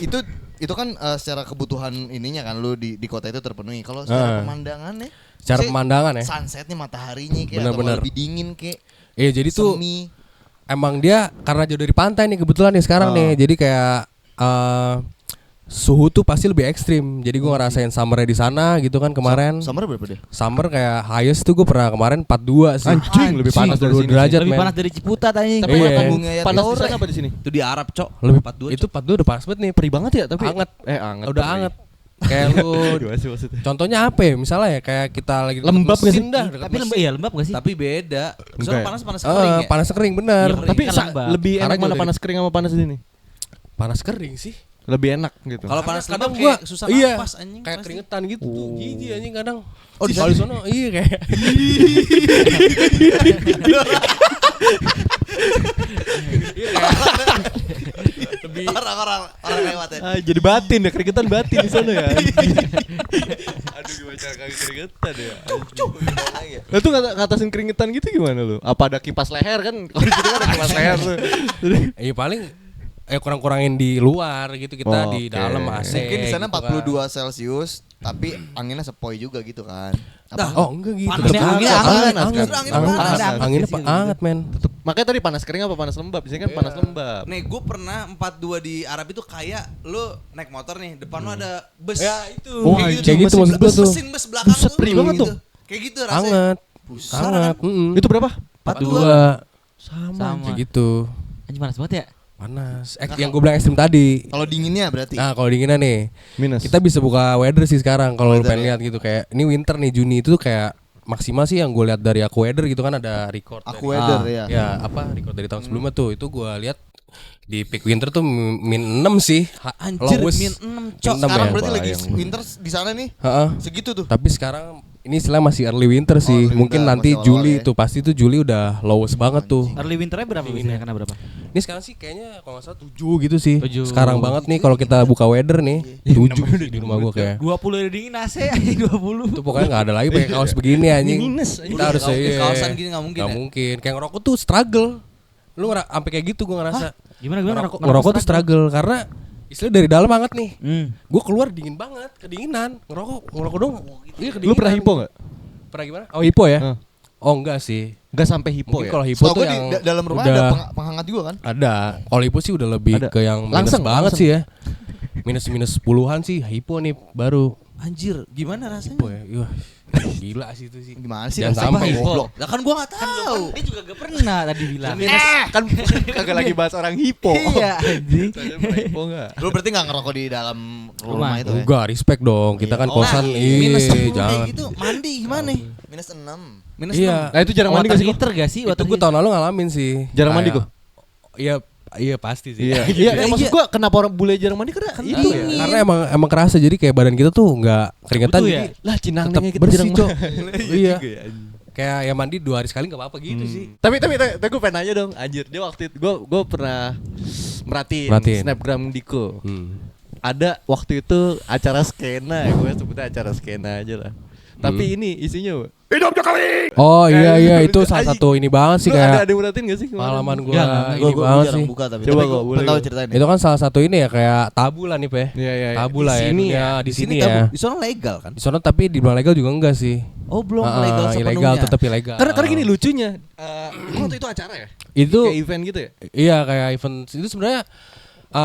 itu kan secara kebutuhan ininya kan lu di kota itu terpenuhi. Kalau secara pemandangannya, Secara maksudnya pemandangan ya. sunsetnya, mataharinya kayak Bener-bener. atau lebih dingin kayak Iya, jadi tuh semi. emang dia karena jauh dari pantai nih kebetulan nih sekarang nih. Jadi kayak suhu tuh pasti lebih ekstrim. Jadi gue ngerasain summernya di sana gitu kan kemarin. Summer berapa deh? Summer kayak highest tuh gue pernah kemarin 42 sih. Anjing, lebih panas dari 42 sini. derajat Lebih men. panas dari Ciputat anjing. Tapi Iya. kampungnya ya Panas di sana apa di sini? Itu di Arab, Cok. Lebih 42. itu 42 udah panas banget nih. Perih banget ya tapi Anget. anget. Udah anget. Kayak lu Gimana sih maksudnya? contohnya apa ya? Misalnya ya kayak kita lagi deket Lembab nggak mesin sih? dah. Tapi lembab gak sih? Tapi beda. Enggak Soalnya ya? panas kering ya. Panas kering bener. Iya, Tapi Kan lembab. lebih Karena enak mana jauh panas kering sama panas di sini? Panas kering sih. Lebih enak gitu. Kalau panas Kadang lembab gua kayak susah iya, napas anjing. kayak pasti. keringetan gitu tuh. Jijik anjing kadang. Oh, di Kalau di sono iya kayak. Orang lewat ya. Jadi batin ya, keringetan batin di sana ya. Aduh gimana cara kagak keringetan ya. Lah tuh ngatasin keringetan gitu gimana lu? Apa ada kipas leher kan? Kalau di sini kan ada kipas leher tuh. Iya paling kurang-kurangin di luar gitu kita Oh, di oke. dalam AC. Mungkin di sana gitu kan. 42 Celcius, tapi anginnya sepoi juga gitu kan. Oh enggak gitu. Panas, Tetep anginnya anget, panas, anget, justru anginnya anget, panas. anget, anginnya anget men. Makanya tadi panas kering apa panas lembab? Di sini kan panas lembab. Nih gue pernah 42 di Arab itu kayak lu naik motor nih, depan lu ada bus. Ya itu. Oh, Kayak gitu maksud gua tuh. Mesin bus belakang Buset, tuh. perih banget gitu. tuh. Kayak gitu rasanya. Anget. Anget. Itu berapa? 42. Sama. Kayak gitu. Anjing panas banget ya. Panas. Yang gue bilang ekstrim tadi. Kalau dinginnya berarti. Nah kalau dinginnya nih, Minus. kita bisa buka weather sih sekarang kalau lu Weather, pengen ya. lihat gitu kayak ini winter nih Juni itu tuh kayak maksimal sih yang gue lihat dari aku weather gitu kan ada record. Aku dari- weather ya. Ya apa record dari tahun sebelumnya tuh itu gue lihat di peak winter tuh min 6 sih. Anjir, Lowest min 6, Cok. min 6 Sekarang ya. berarti lagi bayang. winter di sana nih. Heeh. Segitu tuh. Tapi sekarang ini istilah masih early winter sih. early Mungkin winter, nanti masih awal-awal Juli ya. tuh pasti tuh Juli udah lowest banget tuh. Early winternya berapa biasanya? Karena berapa? Ini sekarang sih kayaknya kalau nggak salah 7 gitu sih. 7. Sekarang banget nih kalau kita buka weather nih 7 di rumah gua kayak. 20 udah dingin AC anjing 20. Itu pokoknya nggak ada lagi pakai kaos begini anjing. Minus, anjing. Kita harus Kaosan gini nggak mungkin Nggak ya? mungkin. Kayak ngerokok tuh struggle. Lu sampai kayak gitu gua ngerasa. Gimana Ngerokok tuh struggle karena istilah dari dalam hangat nih. Hmm. Gua keluar dingin banget, kedinginan. Ngerokok dong. Iya kedinginan. Lu pernah hipo enggak? Pernah gimana? Oh hipo ya? Hah. Oh enggak sih. Enggak sampai hipo Mungkin ya? kalau hipo Setahu tuh gue di yang dalam rumah udah ada penghangat juga kan? ada. Kalau hipo sih udah lebih Ada. ke yang minus Langseng, banget langseng. sih ya. Minus puluhan sih hipo nih baru. Anjir, gimana rasanya? Hipo ya. Wah, gila sih itu sih. Gimana sih? Jangan rasanya? sampai Goblok. Lah kan gua enggak tahu. Dia juga gak pernah tadi bilang. Kan kagak lagi bahas orang hipo. Iya anjing. Hipo enggak? Lu berarti gak ngerokok di dalam rumah itu ya? Enggak, respect dong. Kita kan Oh, kosan minus 10 kayak jangan. gitu, mandi gimana? Minus 6. Minus Iya. Nah, itu jarang mandi Water gak sih? heater gak sih? Itu gue tahun lalu ngalamin sih. Jarang mandi Kayak- kok? Iya pasti sih. Iya. Iya, maksud gua kenapa orang bule jarang mandi karena itu ya. Karena emang kerasa jadi kayak badan kita tuh nggak keringetan Butuh jadi ya? Lah tetap cinangnya kita bersih, jarang Cok. mandi. Iya. Kayak ya mandi 2 hari sekali nggak apa-apa gitu sih. Tapi gue pengen nanya dong, anjir dia waktu itu gue pernah merhatiin snapgram Diko. Ada waktu itu acara skena, gue sebutnya acara skena aja lah. Tapi ini isinya Oh iya iya Lu- itu salah anjing. satu ini banget sih lu ada kayak yang merhatiin gak sih kemarin? pengalaman gue Enggak, ini Gue banget jarang sih. buka tapi. Coba Tapi kok, gue boleh tahu gak? ceritain. Itu kan salah satu ini ya kayak tabu lah nih Pe. Iya iya. Tabu lah ya. Di sini dunia, di sini tabu. ya. Di sana legal kan? Di sana tapi di luar legal juga enggak sih. Oh, belum Ah, legal sepenuhnya. ilegal tetap ilegal. Karena gini lucunya, waktu itu acara ya? itu Kayak event gitu ya? iya kayak event itu sebenarnya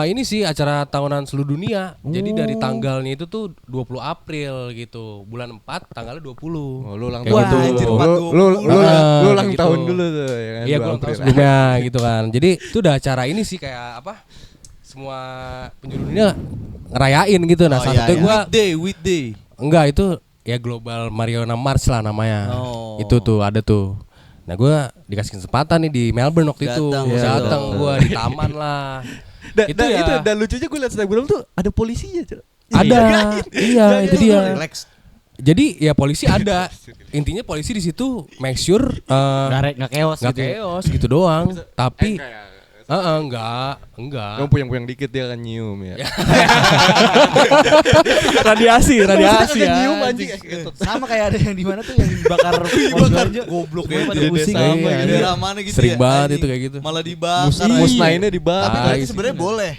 ini sih acara tahunan seluruh dunia. Jadi dari tanggalnya itu tuh 20 April gitu. Bulan 4 tanggalnya 20. Oh, lu ulang Kayak tahun gitu. anjir, dulu. 4-20. Lu Ah, ulang gitu. tahun dulu tuh ya kan? Iya 2 gue tahun April. sebelumnya gitu kan. Jadi itu udah acara ini sih kayak apa? Semua penjuru dunia ngerayain gitu. Nah, Oh, salah iya, satu iya. gua Weekday. enggak itu ya Global Marijuana March lah namanya. Oh. Itu tuh ada tuh. Nah, gua dikasih kesempatan nih di Melbourne waktu itu. Datang, Datang betul. gua di taman lah. Itu ya. itu dan lucunya gue liat snapgram tuh ada polisinya, Cok. Ada. Iya, itu dia. Relax. Jadi ya polisi ada. Intinya polisi di situ make sure Nggak chaos nggak gitu. Ya. chaos gitu doang. Tapi enggak. Yang puyeng-puyeng dikit dia akan nyium ya. radiasi Maksudnya ya. nyium anjing. Sama kayak ada yang di mana tuh yang dibakar Sidoarjo. Goblok Gue ya. pada Di pusing. desa Iya, sama iya. di daerah mana gitu Sering ya, banget anjing. itu kayak gitu. Malah dibakar. Musnainnya Tapi dibakar. berarti Ah, sebenarnya boleh.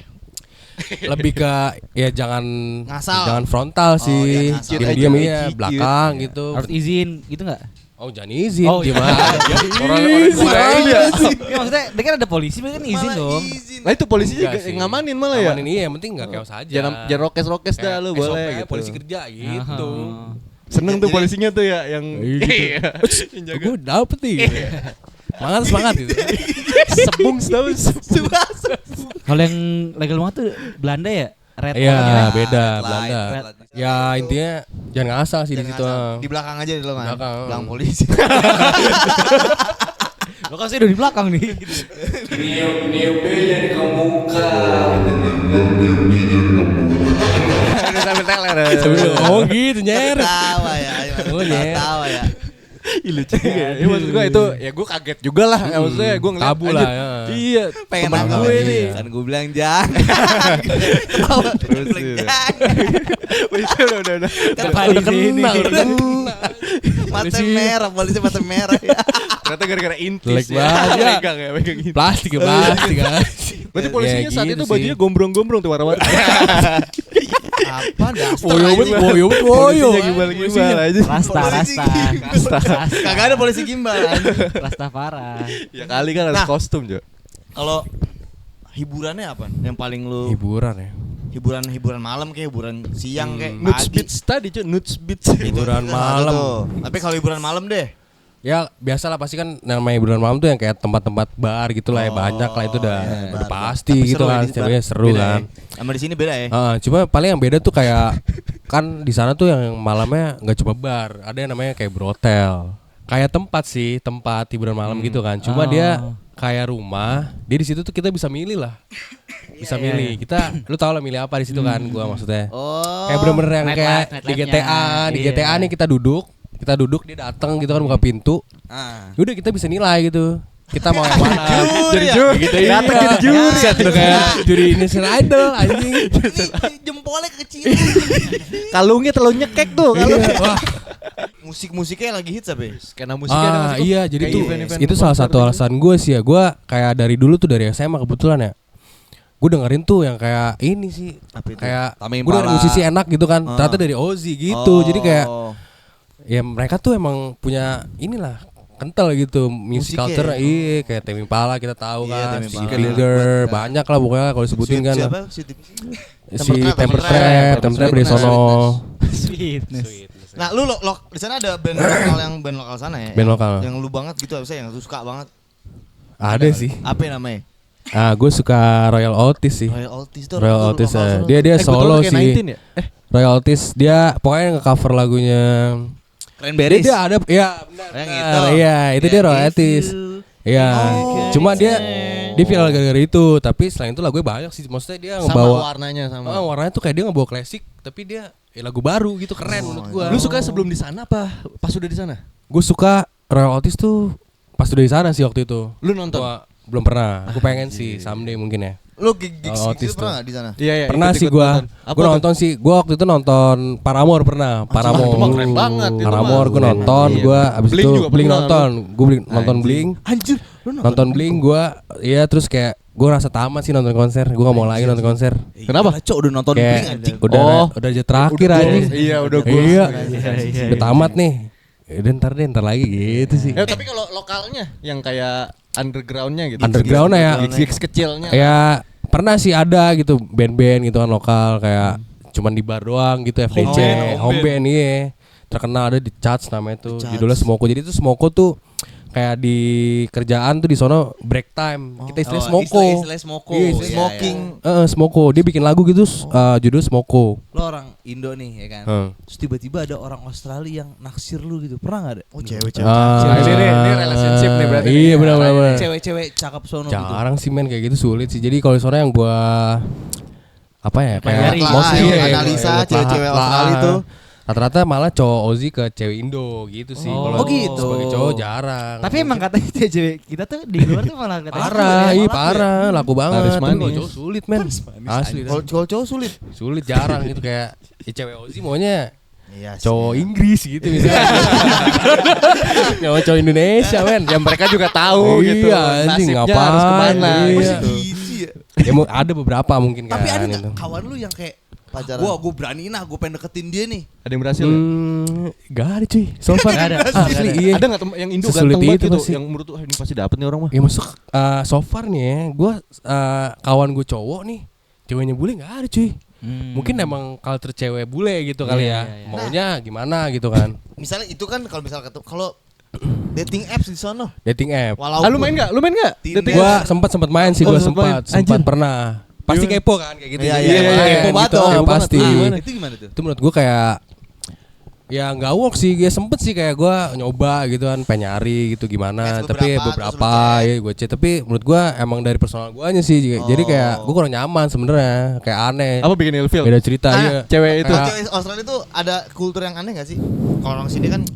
Lebih ke ya jangan Ngasal. jangan frontal sih. iya, ngasal. Diam-diam Cute, iya, cute. belakang gitu. Harus izin gitu nggak? Oh jangan izin, Oh, gimana? Orang ya, maksudnya dia kan ada polisi, kan izin dong. Nah itu polisi juga Enggak sih. ngamanin malah ya. Ngamanin iya, yang penting enggak chaos aja. Jangan rokes-rokes dah lu SOP, boleh gitu. polisi kerja gitu. Seneng tuh polisinya tuh ya yang Gue dapet nih. Semangat gitu. sebung tahu. Kalau yang legal banget tuh Belanda ya? Red Iya, Light. beda Red Belanda. light. Ya intinya jangan ngasal sih di Jangan situ. ngasal. Di belakang aja lo kan. Belakang. Polisi. Lokasi udah di belakang nih. Sambil teler. Oh gitu nyer. Tawa ya. Oh, iya. Tawa ya. Lucu juga. Ya maksud gue itu ya gue kaget juga lah. Ya, maksudnya gue ngeliat Tabu anjir, lah, ya. Iya. Pengen teman nangkap gue ya. nih. Kan gue bilang jangan. Tawa terus. Polisi udah. Udah kena. Mata Polisi. merah, polisi mata merah ya. Ternyata gara-gara intis Jelek banget ya. Megang intis. Plastik kan. Berarti polisinya Ya, saat gitu itu sih. bajunya gombrong-gombrong tuh warna-warni. Apa dasar Boyo anjing. boyo. Polisinya gimana aja. Rasta. Kagak ada polisi gimbal anjing. Rasta parah. Ya kali kan harus Nah. kostum, Jo. Kalau hiburannya apa? Yang paling lu Hiburan ya. hiburan malam kayak hiburan siang kayak Nuts pagi. Beats tadi, Jo. Nuts Beats. Hiburan Itu malam. tuh. Tapi kalau hiburan malam deh. Ya biasalah pasti kan namanya hiburan malam tuh yang kayak tempat-tempat bar gitu lah ya, banyak lah itu udah iya, udah bar. pasti Tapi gitu seru ya kan. di bar. Sebenarnya seru Beda kan. ya. Sama di sini beda ya. Cuma paling yang beda tuh kayak kan di sana tuh yang malamnya nggak cuma bar, ada yang namanya kayak brothel. Kayak tempat hiburan malam gitu kan. Cuma dia kayak rumah. Dia di situ tuh kita bisa milih lah. Bisa milih. Kita lu tau lah milih apa di situ kan gua maksudnya. Oh. Kayak bener-bener yang Night kayak life, di night GTA, di life-nya. GTA nih kita duduk dia datang gitu kan buka pintu. Udah kita bisa nilai gitu. Kita mau yang mana? Jadi ya? juri. Gitu iya. Datang jadi juri. Udah kayak juri Indonesian Idol anjing. Ini jempolnya kecil. Kalungnya terlalu nyekek tuh. Iya. Wah, Musik-musiknya lagi hits apa? Skena musiknya ada masuk. iya jadi Kayak tuh event-event itu salah konser satu gitu. alasan gue sih ya. Gue kayak dari dulu tuh dari SMA kebetulan ya. Gue dengerin tuh yang kayak ini sih. Apa itu? Kayak Tame gue dari Impala. musisi enak gitu kan. Ternyata dari Ozzy gitu. Jadi kayak Oh. ya mereka tuh emang punya inilah kental gitu music Musiknya culture ya? iya kayak Tame Impala kita tahu Iya, kan Tame Sticky Impala. Finger banyak lah pokoknya kalau disebutin kan Siapa? si Temper Temper Trap, Trap Temper Trap dari sono Sweetness. Nah, lu di sana ada band lokal yang band lokal sana ya? Band lokal. Yang lu banget gitu apa sih yang lu suka banget? ada sih Apa namanya? gue suka Royal Otis sih Royal Otis tuh. Royal lokal Otis sono. dia solo kebetulan kayak sih 19 ya? Royal Otis dia pokoknya nge-cover lagunya Cranberries. dia ada ya benar Yang benar. itu. Iya itu dia Royal Otis iya cuma dia viral gara-gara itu tapi selain itu lagunya banyak sih maksudnya dia Sama ngebawa warnanya sama. warnanya tuh kayak dia ngebawa klasik tapi dia lagu baru gitu keren menurut gua. Lu suka sebelum di sana apa pas udah di sana? Gue suka Royal Otis tuh pas udah di sana sih waktu itu. Lu nonton? Gua belum pernah. Gue pengen sih someday mungkin ya. Lu gigs Otis gitu pernah tuh. nggak di sana? Iya, Pernah sih gua. Gua nonton sih. Gua waktu itu nonton Paramore pernah. Paramore. itu mah keren banget, itu Paramore mah. gua nonton. Iya. Gua abis Blink itu juga Blink pernah, nonton. Gua nonton Blink. Anjir, lu Nonton Blink gua. Iya terus kayak gua rasa tamat sih nonton konser. Gua gak mau lagi nonton konser. Kenapa? Cok udah nonton Blink Kayak anjing. udah aja terakhir anjing. Iya, udah gua. Iya. Udah tamat nih. Udah ntar lagi gitu sih. Ya, tapi kalau lokalnya yang kayak undergroundnya gitu. Underground ya. Gigs kecilnya. Ya pernah sih ada gitu band-band gitu kan lokal kayak cuman di bar doang gitu FDC home band iya terkenal ada di Charts namanya tuh judulnya Smoko jadi itu Smoko tuh kayak di kerjaan tuh di sono break time kita istilah Smoko Istilah Smoko. Iya, istilah Iya, smoking. iya. Smoko dia bikin lagu gitu judul Smoko Lo orang Indo nih ya kan. Terus tiba-tiba ada orang Australia yang naksir lu gitu. Pernah enggak ada? Oh, cewek-cewek. Ini relationship nih berarti. Iya benar-benar Cewek-cewek cakep sono gitu. jarang sih men kayak gitu sulit sih jadi kalau sono yang gua apa ya Pelajari. kayak mostly Lah, analisa cewek-cewek Australia tuh. rata-rata malah cowok Ozzy ke cewek Indo gitu sih. Oh. Kalau Oh, gitu. sebagai cowok jarang. Tapi emang katanya cewek kita tuh di luar tuh malah katanya parah, iya parah, laku banget. Laris Tapi manis. kalau cowok sulit men. Asli. Kalau cowok sulit. Sulit jarang gitu kayak ya cewek Ozzy maunya Iya sih. cowok Inggris gitu misalnya. Cowok Indonesia men. Ya mereka juga tahu gitu. Iya anjing Nasibnya ngapain. harus kemana Iya. Masih gitu ya. Ya ada beberapa mungkin kan. Tapi ada itu. nggak kawan lu yang kayak pacaran? Gue beraniin gue pengen deketin dia nih. Ada yang berhasil ya? Gak ada cuy. So far Gak ada. Asli iya. Ada enggak yang Indo Sesulit ganteng banget itu gitu pasti. yang menurut ini pasti dapet nih orang mah. Ya masuk so far nih ya, gue kawan gue cowok nih, ceweknya bule nggak ada cuy. Mungkin emang culture cewek bule gitu kali ya. Iya. Maunya gimana gitu kan. Misalnya itu kan kalau misalnya kalau dating apps di sono. Dating app. Walaupun Lu main enggak? Lu main enggak? Tinder. Gua sempat main sih, Oh, gua sempat main. sempat Anjir. pernah. Pasti kepo kan kayak gitu. Iya, Jadi iya, kepo iya. Kepo banget gitu, dong, kepo pasti. banget. Itu gimana tuh? Itu menurut gua kayak ya nggak work sih, gue sempet sih kayak gue nyoba gitu kan, pengen nyari gitu gimana, Match tapi beberapa, beberapa ya gue chat, tapi menurut gue emang dari personal guanya sih, jadi kayak gue kurang nyaman sebenarnya, kayak aneh. Apa bikin ilfeel? Beda cerita ya. Cewek itu. Kalau cewek Australia itu ada kultur yang aneh gak sih? Kalau orang sini kan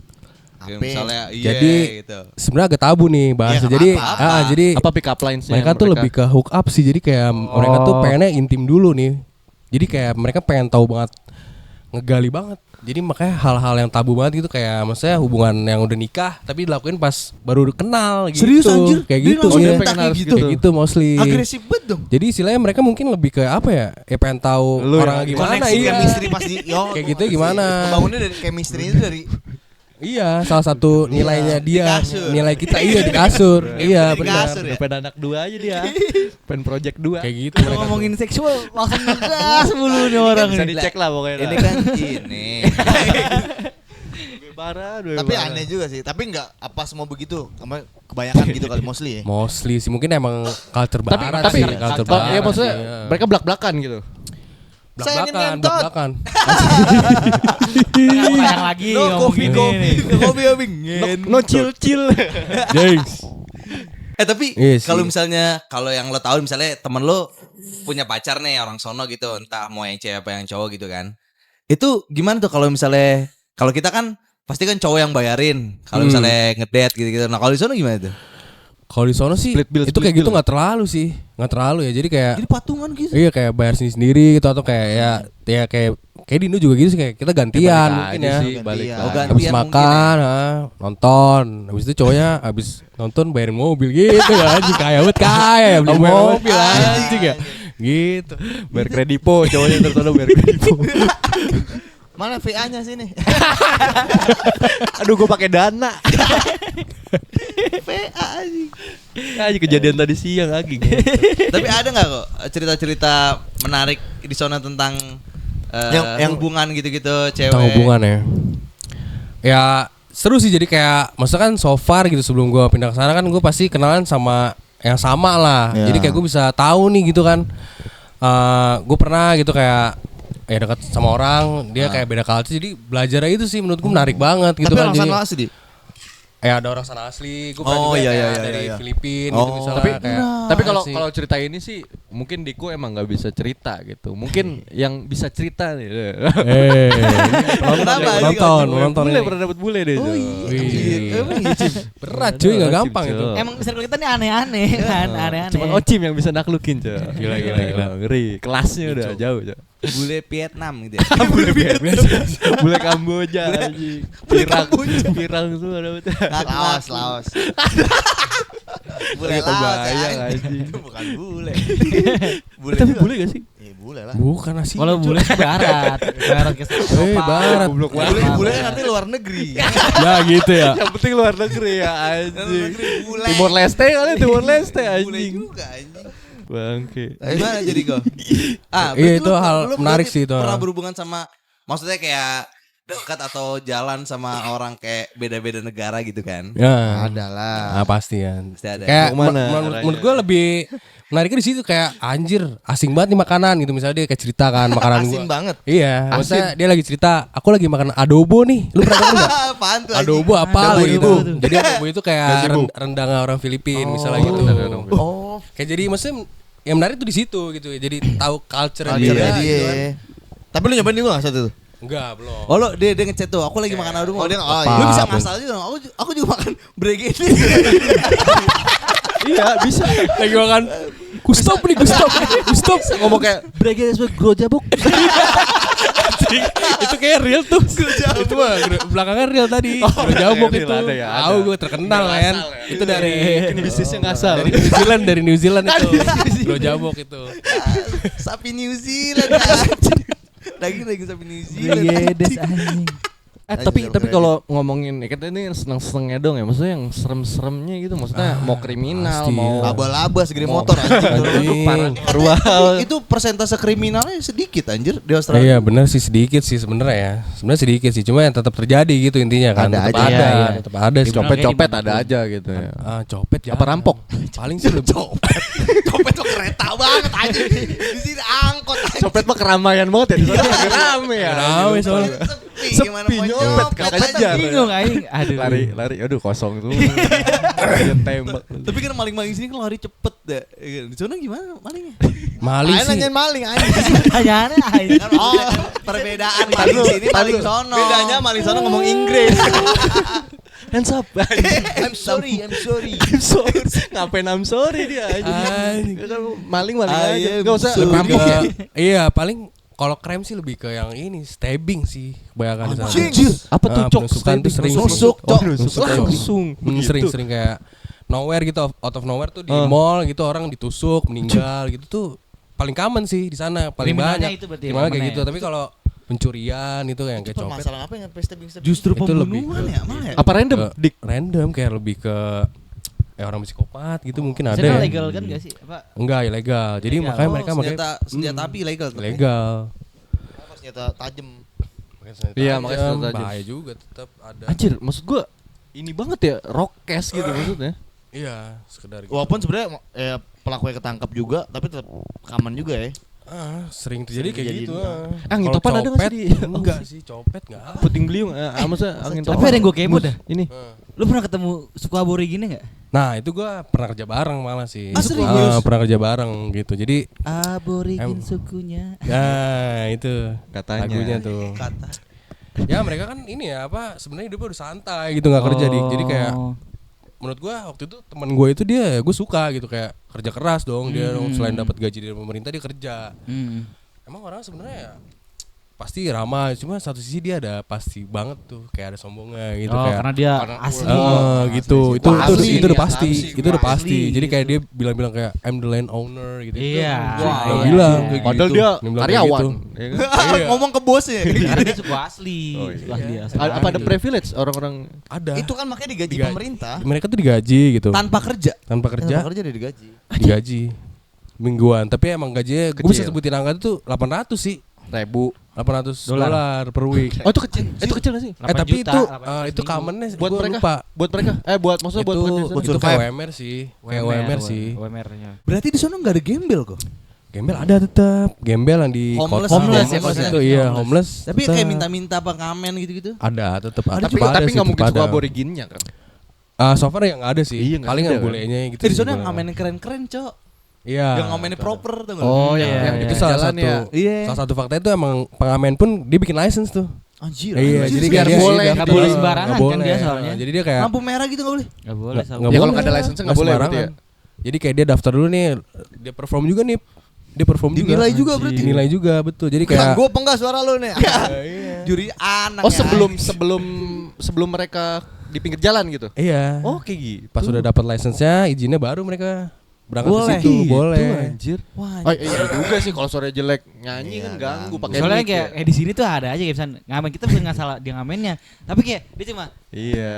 Kayak apa? misalnya Jadi gitu. sebenarnya agak tabu nih bahasa. Iya, Jadi apa-apa. jadi Apa pick up lines mereka tuh lebih ke hook up sih. Jadi kayak mereka tuh pengennya intim dulu nih. Jadi kayak mereka pengen tahu banget, ngegali banget. Jadi makanya hal-hal yang tabu banget gitu, kayak maksudnya hubungan yang udah nikah tapi dilakuin pas baru kenal gitu. Serius, anjir? Kayak Dia gitu. langsung Iya. minta kayak gitu? Kayak gitu mostly. Agresif banget dong. Jadi istilahnya mereka mungkin lebih ke apa ya? Pengen tahu Lu orang yang gimana. Koneksi Iya. chemistry pasti Kayak gitu gimana? Kebangunnya dari chemistry itu dari Iya, salah satu nilainya di dia, kasur. nilai kita iya di kasur. Iya, Di benar. kasur ya? pengen anak 2 aja dia. Pengen project 2. Kayak gitu Kalau mereka tuh. ngomongin seksual langsung ngegas mulu nih orang Bisa nih. dicek lah pokoknya. Ini kan ini. Bara, Tapi aneh juga sih. Tapi enggak apa semua begitu. Kebanyakan gitu kali mostly ya. Mostly sih mungkin emang culture Tapi barat tapi sih, culture ya barat maksudnya sih, iya. mereka belak-belakan gitu. Saya ingin Belak-belakan, ngentot. belak-belakan. Tayang lagi No ngomong coffee gini coffee. nih. Kopi abing. No chill. Jengs. Tapi Iya sih. kalau misalnya kalau yang lo tahu misalnya temen lo punya pacar nih orang sono gitu, entah mau yang cewek apa yang cowok gitu kan. Itu gimana tuh kalau misalnya kalau kita kan pasti kan cowok yang bayarin kalau misalnya ngedate gitu-gitu. Nah, kalau di sono gimana tuh? Kalau di sono sih Split bill, itu split kayak gitu bill. nggak terlalu sih, nggak terlalu ya. Jadi kayak Jadi patungan gitu. iya kayak bayar sendiri gitu, atau kayak ya kayak di Indo juga gitu sih, kayak kita gantian mungkin ya. Balik Gantian. Oh, lagi. gantian. Habis mungkin makan, nonton. Habis itu cowoknya habis nonton bayarin mobil gitu kan, anjing kaya banget kaya ya, beli mobil anjing ya. Gitu. Bayar kredipo, cowoknya tertolong bayar kredipo. Mana VA-nya sini? Aduh, gue pakai dana. VA anjing. Aja kejadian tadi siang lagi. Tapi ada nggak kok cerita-cerita menarik di sono tentang yang hubungan gitu-gitu cewek? Tentang hubungan ya. Ya seru sih, jadi kayak maksudnya kan so far gitu sebelum gue pindah ke sana kan gue pasti kenalan sama yang sama lah. Ya. Jadi kayak gue bisa tahu nih gitu kan. Gue pernah gitu kayak ya dekat sama orang, dia kayak beda culture, jadi belajar itu sih menurut gue menarik banget gitu. Tapi kan. orang Jadi sana asli. ada orang sana asli, gue pernah Oh, juga iya, kayak iya, dari iya. Filipina Oh. gitu misalnya Tapi kayak. Tapi kalau asli. kalau cerita ini sih mungkin Diko emang nggak bisa cerita gitu. Mungkin yang bisa cerita nih. Penonton Bule ini. pernah dapat bule deh. Oh iya. Wih. Berat cuy, nggak gampang Cip, itu. Cip. Emang circle kita nih aneh-aneh kan, aneh-aneh. Cuman Ocim yang bisa naklukin, coy. Gila. Ngeri. Kelasnya udah jauh, coy. Bule Vietnam gitu ya. Bule Kamboja anjing. Pirang semua dapat. Laos. Bule Lagi Laos. kebayang, anjing. anjing. Itu bukan bule. Tapi juga. bule gak sih? Iya bule lah. Bukan asli. Kalau bule ke barat ke Eropa. barat. Goblok Bule nanti luar negeri. Ya gitu ya. Yang penting luar negeri ya anjing. Bule. Timor Leste kali Timor Leste Bule anjing. juga anjing. Bangke. Gimana jadi kok? Iya, berarti itu hal menarik berarti sih itu. Pernah berhubungan sama, maksudnya kayak dekat atau jalan sama orang kayak beda-beda negara gitu kan? Ya. Ada lah. Pasti ya. Pasti ada. Kayak Mau mana menurut gue lebih menariknya di situ, kayak anjir asing banget nih makanan gitu, misalnya dia kayak cerita kan makanan gue. Asin banget. Iya, maksudnya dia lagi cerita, aku lagi makan adobo nih. Lu pernah denger enggak? Apaan tuh Adobo apa Adobo gitu. itu. Jadi adobo itu kayak rendang orang Filipina misalnya gitu. Oh, Kayak jadi maksudnya yang menarik tuh di situ gitu. Jadi tahu culture culture dia dia. gitu kan. Tapi lu nyobain juga gak satu tuh? Enggak, belum. Oh lo dia ngechat tuh, aku lagi makan adobo. Oh, dia Lu iya. bisa Apa? ngasal juga dong. Aku juga makan brigade. Iya bisa. Lagi makan Gustop nih, Gustop. Ngomong kayak Brigade sebagai grojabuk. Itu kayak real tuh. Itu mah belakangan real tadi. Jabok real itu. ada ya, ada. Tahu gue terkenal kan. Itu dari ini bisnisnya ngasal. dari New Zealand itu. Bro Jabok itu. Sapi New Zealand. Daging sapi New Zealand. Yedes anjing. Tapi keren. kalau ngomongin kita ini seneng-senengnya dong ya, maksudnya yang serem-seremnya gitu, maksudnya mau kriminal, pasti, mau Laba-laba segede Mau- motor anjing. Anjing. Itu persentase kriminalnya sedikit anjir di Australia. Iya benar sih sedikit sih sebenarnya ya. Sebenarnya sedikit sih, cuma yang tetap terjadi gitu intinya kan. Ada Tetap aja. ada, Iya. tetap ada sih. copet-copet ada aja gitu ya. Copet ya. Apa rampok? Paling sih lebih Copet tuh kereta banget anjing. Di sini angkot anjing. Copet mah keramaian banget ya, di sana lagi rame ya. rame soalnya. Sepi gimana mau nyopet, nyopet kejar. anjing. Bingung aing. Aduh. Lari, aduh kosong tuh. Dia tembak. Tapi kan maling-maling sini kan lari cepet dah. Di sana gimana malingnya? Maling Ayo sih. nanyain maling anjing. Tanyaannya aing. Oh, perbedaan maling sini maling sono. Bedanya maling sono ngomong Inggris. Hands up. I'm sorry. I'm sorry. Ngapain I'm sorry dia aja. Anjing. Maling I aja. am Enggak usah sorry. rampok ya. Iya paling kalau crime sih lebih ke yang ini stabbing sih kebanyakan di sana. Anjir. Apa tuh cok? penusukan tuh sering Nusuk, Oh, Cok. nusuk, Cok. Langsung. Sering kayak nowhere gitu out of nowhere tuh di Ah. mall gitu orang ditusuk meninggal gitu tuh paling common sih di sana paling Kriminalnya banyak itu berarti kriminal kayak commonnya gitu ya? tapi kalau pencurian itu yang kayak copet Masalah apa yang stabbing? Justru Itu lebih pembunuhan ya malah ya. Apa random? ke Dik. random kayak lebih ke orang psikopat gitu mungkin ada Sana ya. legal kan gak sih? Apa? Enggak ilegal jadi Ilegal. makanya mereka senjata api ilegal tuh. ilegal Senjata tajam. Iya, makanya senjata tajam. bahaya juga tetap ada Anjir, maksud gua ini banget ya, rockcast gitu maksudnya. iya sekedar gitu. Walaupun sebenarnya pelakunya ketangkap juga, tapi tetap aman juga ya. Sering terjadi kayak terjadi. gitu Angin Kalau topan ada nggak copet, sih di- enggak sih copet enggak ada. Puting beliung, maksudnya angin Tapi topan. ada yang gue kepo dah. Ini. Lu pernah ketemu suku aborigine gak? Nah itu gue pernah kerja bareng malah sih. Ah, serius? Pernah kerja bareng gitu. Jadi Aborigin Em. sukunya. ya itu Katanya. lagunya tuh. Kata. Ya mereka kan ini ya apa sebenarnya hidupnya udah santai gitu nggak kerja dik. Jadi kayak Oh. menurut gue waktu itu teman gue itu dia gue suka gitu kayak kerja keras dong dia dong, selain dapat gaji dari pemerintah dia kerja. Hmm. Emang orang sebenarnya ya pasti ramah cuma satu sisi dia ada pasti banget tuh kayak ada sombongnya gitu Oh, kayak karena dia asli. gitu itu Wah, asli itu udah ya, pasti asli. itu udah Wah, pasti asli. jadi kayak dia bilang kayak I'm the land owner gitu Iya. Dia Wah, bilang iya. kayak Padahal gitu. dia bilang kayak karyawan. gitu. Ya kan? Ngomong ke bosnya. Karena dia suku asli. Suku asli asli. Apa ada privilege orang-orang ada Itu kan makanya digaji Digaji. pemerintah mereka tuh digaji gitu tanpa kerja. tanpa kerja Tanpa kerja dia digaji. digaji mingguan tapi emang gajinya gue bisa Kecil. sebutin angka itu 800 sih ribu. $800 per week Oh itu kecil. Itu kecil gak sih? 8 tapi juta, itu 800 itu minggu. commonnya Buat gua mereka. lupa Buat mereka. Buat maksudnya buat pekerja itu sana. itu kayak WMR sih kayak WMR sih WMR-nya. Berarti di sana nggak ada gembel kok. gembel ada tetap gembel yang di Homeless. kota. Homeless ya, Homeless maksudnya. itu iya homeless Tapi tetap. kayak minta-minta apa ngamen gitu-gitu. ada tetap ada Tapi tetap ada tapi sih, nggak mungkin tetap suka ada. aboriginnya kan. So far ya nggak ada sih Iya, nggak paling ada, yang kan? bolehnya gitu Di sih sana boleh. ngamennya keren-keren, Cok. iya Yang ngamennya proper tuh nggak? Oh, Iya, yang iya. itu salah jalan satu ya. Iya. salah satu fakta itu emang pengamen pun dia bikin license tuh Anjir. iya anjir, jadi biar kayak dia boleh, sih, nggak dia- boleh sembarangan nggak kan boleh. dia soalnya. Jadi dia kayak lampu merah gitu nggak boleh. Gak boleh. nggak sama. Ya, kalau boleh nggak ada lah, license nggak boleh berarti sembarangan. Jadi kayak dia daftar dulu nih dia perform juga nih dia perform Dinilai juga Anjing. berarti. dinilai juga betul jadi Kan kayak gue enggak suara lu nih. Juri anak. Oh sebelum mereka di pinggir jalan gitu. iya Oh kayak gitu. pas sudah dapat license-nya izinnya baru mereka berangkat Boleh. ke situ Gitu, boleh Anjir. Wah, Oh iya juga sih kalau suara jelek nyanyi kan ganggu pakai Soalnya mic kayak ya. di sini tuh ada aja kayak misalnya ngamen kita bisa nggak salah dia ngamennya. Tapi kayak dia cuma Iya.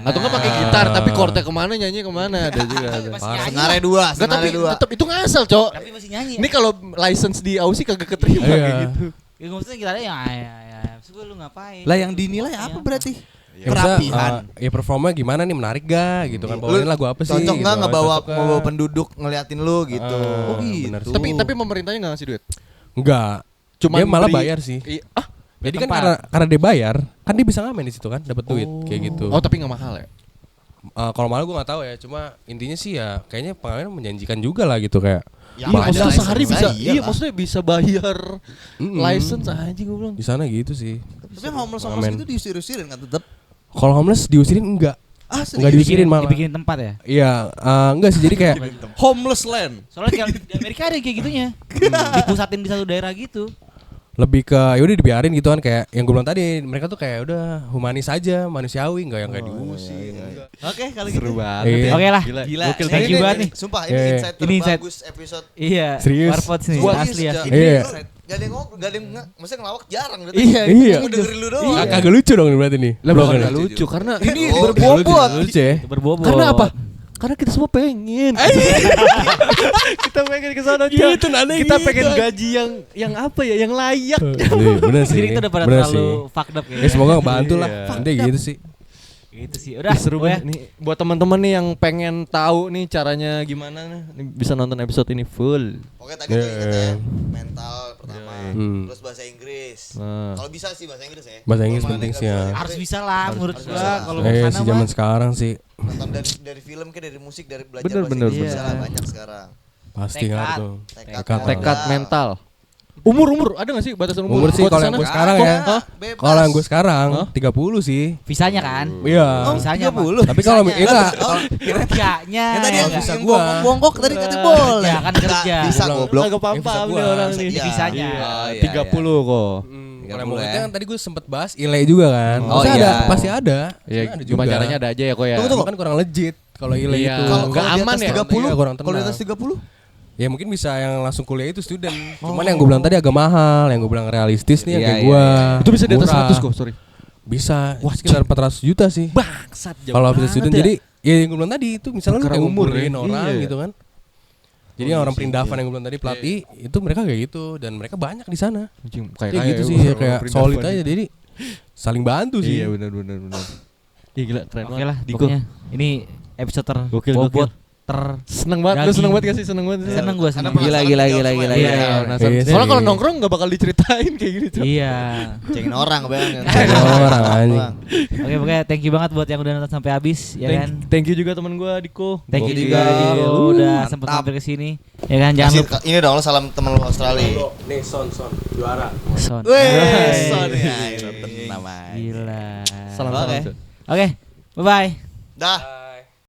Atau nggak pakai gitar tapi chordnya kemana nyanyi kemana ada juga. Ada. masih nyanyi. Senare dua, Nggak, tapi senare dua. tetap itu ngasal, Cok. Tapi masih nyanyi. Ini kalau license di Aussie kagak keterima Iya. kayak gitu. Ya maksudnya kita ada yang ya. Terus lu ngapain? Lah yang dinilai apa berarti? Ya, misalnya, Kerapihan. ya performnya gimana nih menarik gak gitu kan bawain lagu apa sih Cocok gitu. nggak ngebawa Cocok nggak? ngebawa penduduk ngeliatin lu gitu. Oh, gitu. bener sih. Tapi pemerintahnya nggak ngasih duit. enggak Cuman dia malah beri- bayar sih Iya. jadi kan tempat. karena dia bayar kan dia bisa ngamen di situ kan dapat duit kayak gitu Oh tapi nggak mahal ya? kalau malah gue nggak tahu ya cuma intinya sih ya kayaknya pengamen menjanjikan juga lah gitu kayak Ya, Iya, ada maksudnya license sehari lah, bisa. iyalah. Iya, maksudnya bisa bayar Mm-mm. license anjing gue bilang. di sana gitu sih Tapi yang homeless Ngamen. itu diusir-usirin kan tetap. kalau homeless diusirin enggak Ah, Enggak serius? dipikirin malah Dibikin tempat ya. iya enggak sih jadi kayak Homeless land. Soalnya kayak di Amerika ada yang kayak gitunya. Dipusatin di satu daerah gitu. lebih ke ya udah dibiarin gitu kan, kayak yang gue bilang tadi, mereka tuh kayak udah humanis aja, manusiawi, nggak yang kayak diusir. Oke, kalau gitu. Seru banget. Iya. ya. Oke lah. Gila. Thank you banget nih. Sumpah Iya. ini insight Ini insight. terbagus episode. Iya. Serius? Warpods nih Gua asli ya. Iya. Gak ada yang ngobrol, gak ada yang maksudnya ngelawak jarang. Iya, Iya. Gue dengerin lu doang. Kagak lucu dong berarti nih. Lah bukan Vlognya. nggak lucu karena ini Oh, berbobot. Lucu ya. Berbobot. Karena apa? Karena kita semua pengen. Kita pengen ke sana aja. Gitu, nada Kita gitu. pengen gaji yang apa ya? Yang layak. Iya, bener sih. Jadi kita udah pada Bener terlalu sih. fucked up Ya kayaknya. semoga ngebantu lah. Iya. Nanti gitu sih. Gitu sih. Udah Seru ya. banget nih. Buat teman-teman nih yang pengen tahu nih caranya gimana nih, bisa nonton episode ini full. Oke tadi tuh ingat ya, mental pertama, Hmm. terus bahasa Inggris. Nah. Kalau bisa sih bahasa Inggris ya. Bahasa Inggris Kalau penting mana sih nggak ya. bisa Harus bisa lah menurut harus gua bisa. kalau mau Si sana zaman mah. sekarang sih nonton dari film kayak dari musik, dari belajar Bener, bahasa bener, Inggris bener. bisa lah banyak sekarang. pasti Tekad. nggak tuh. Tekad mental. Umur ada gak sih batasan umur? Umur sih Buat kalau yang kesana? gue sekarang ya. Hah? Bebas. Kalau yang gue sekarang Hah? 30 sih. Visanya kan? Iya. Visanya mah. Tapi kalau enggak Kerjanya. Yang tadi yang bisa yang gua. bongkok tadi katanya boleh. Ya kan kerja. Bisa Gua goblok. Agak paham bisa nih gua. orang nih. Iya. Visanya. Oh, iya, 30 kok. Kalau yang mau 30 itu ya. kan tadi gue sempet bahas ile juga kan. Oh, Maksudnya iya. ada, pasti ada. Iya, Sebenarnya ada cuma juga. caranya ada aja ya kok ya. Tunggu, Kan kurang legit kalau ile Iya. itu. Kalau Kalau nggak di aman atas ya? 30, Iya, kurang kalau di tenang. atas 30? Ya mungkin bisa yang langsung kuliah itu student. Cuman yang gue bilang tadi agak mahal, yang gue bilang realistis nih yang Iya, kayak iya, gue. iya. Itu bisa di atas Murah. 100 kok, sorry. Bisa. Wah, sekitar 400 juta sih. Bangsat jauh Kalau bisa banget student ya. jadi ya yang gue bilang tadi itu misalnya lu Karena kayak umur ngumpulin ya. orang Iya. gitu kan. Jadi yang orang perindavan yang gue bilang tadi pelatih itu mereka kayak gitu dan mereka banyak di sana. Anjing, Kayak gitu sih ya, kayak solid aja jadi saling bantu sih. Iya benar. Ih gila keren Oke banget. lah, Diko. pokoknya ini episode Gokil, terbobot, Seneng banget, lu Daging. seneng banget gak sih? Seneng banget. seneng gue seneng. Gila, gila, gila, gila. Iya, Iya, penasaran. Iya, Soalnya sih. kalau nongkrong gak bakal diceritain kayak gini tuh. Iya. Cengin orang bayangin. Orang anjing. Oke, pokoknya thank you banget buat yang udah nonton sampai habis ya kan. Thank you juga teman gua Diko. Thank you Gokil. juga Diko udah Mantap. sempat mampir ke sini. Ya kan, jangan lupa Ini dong lo salam temen lu Australia. Nih son juara. Son. Weh, sorry ya, namanya. Gila. Salam Oke. salam. Oke, bye bye. Dah.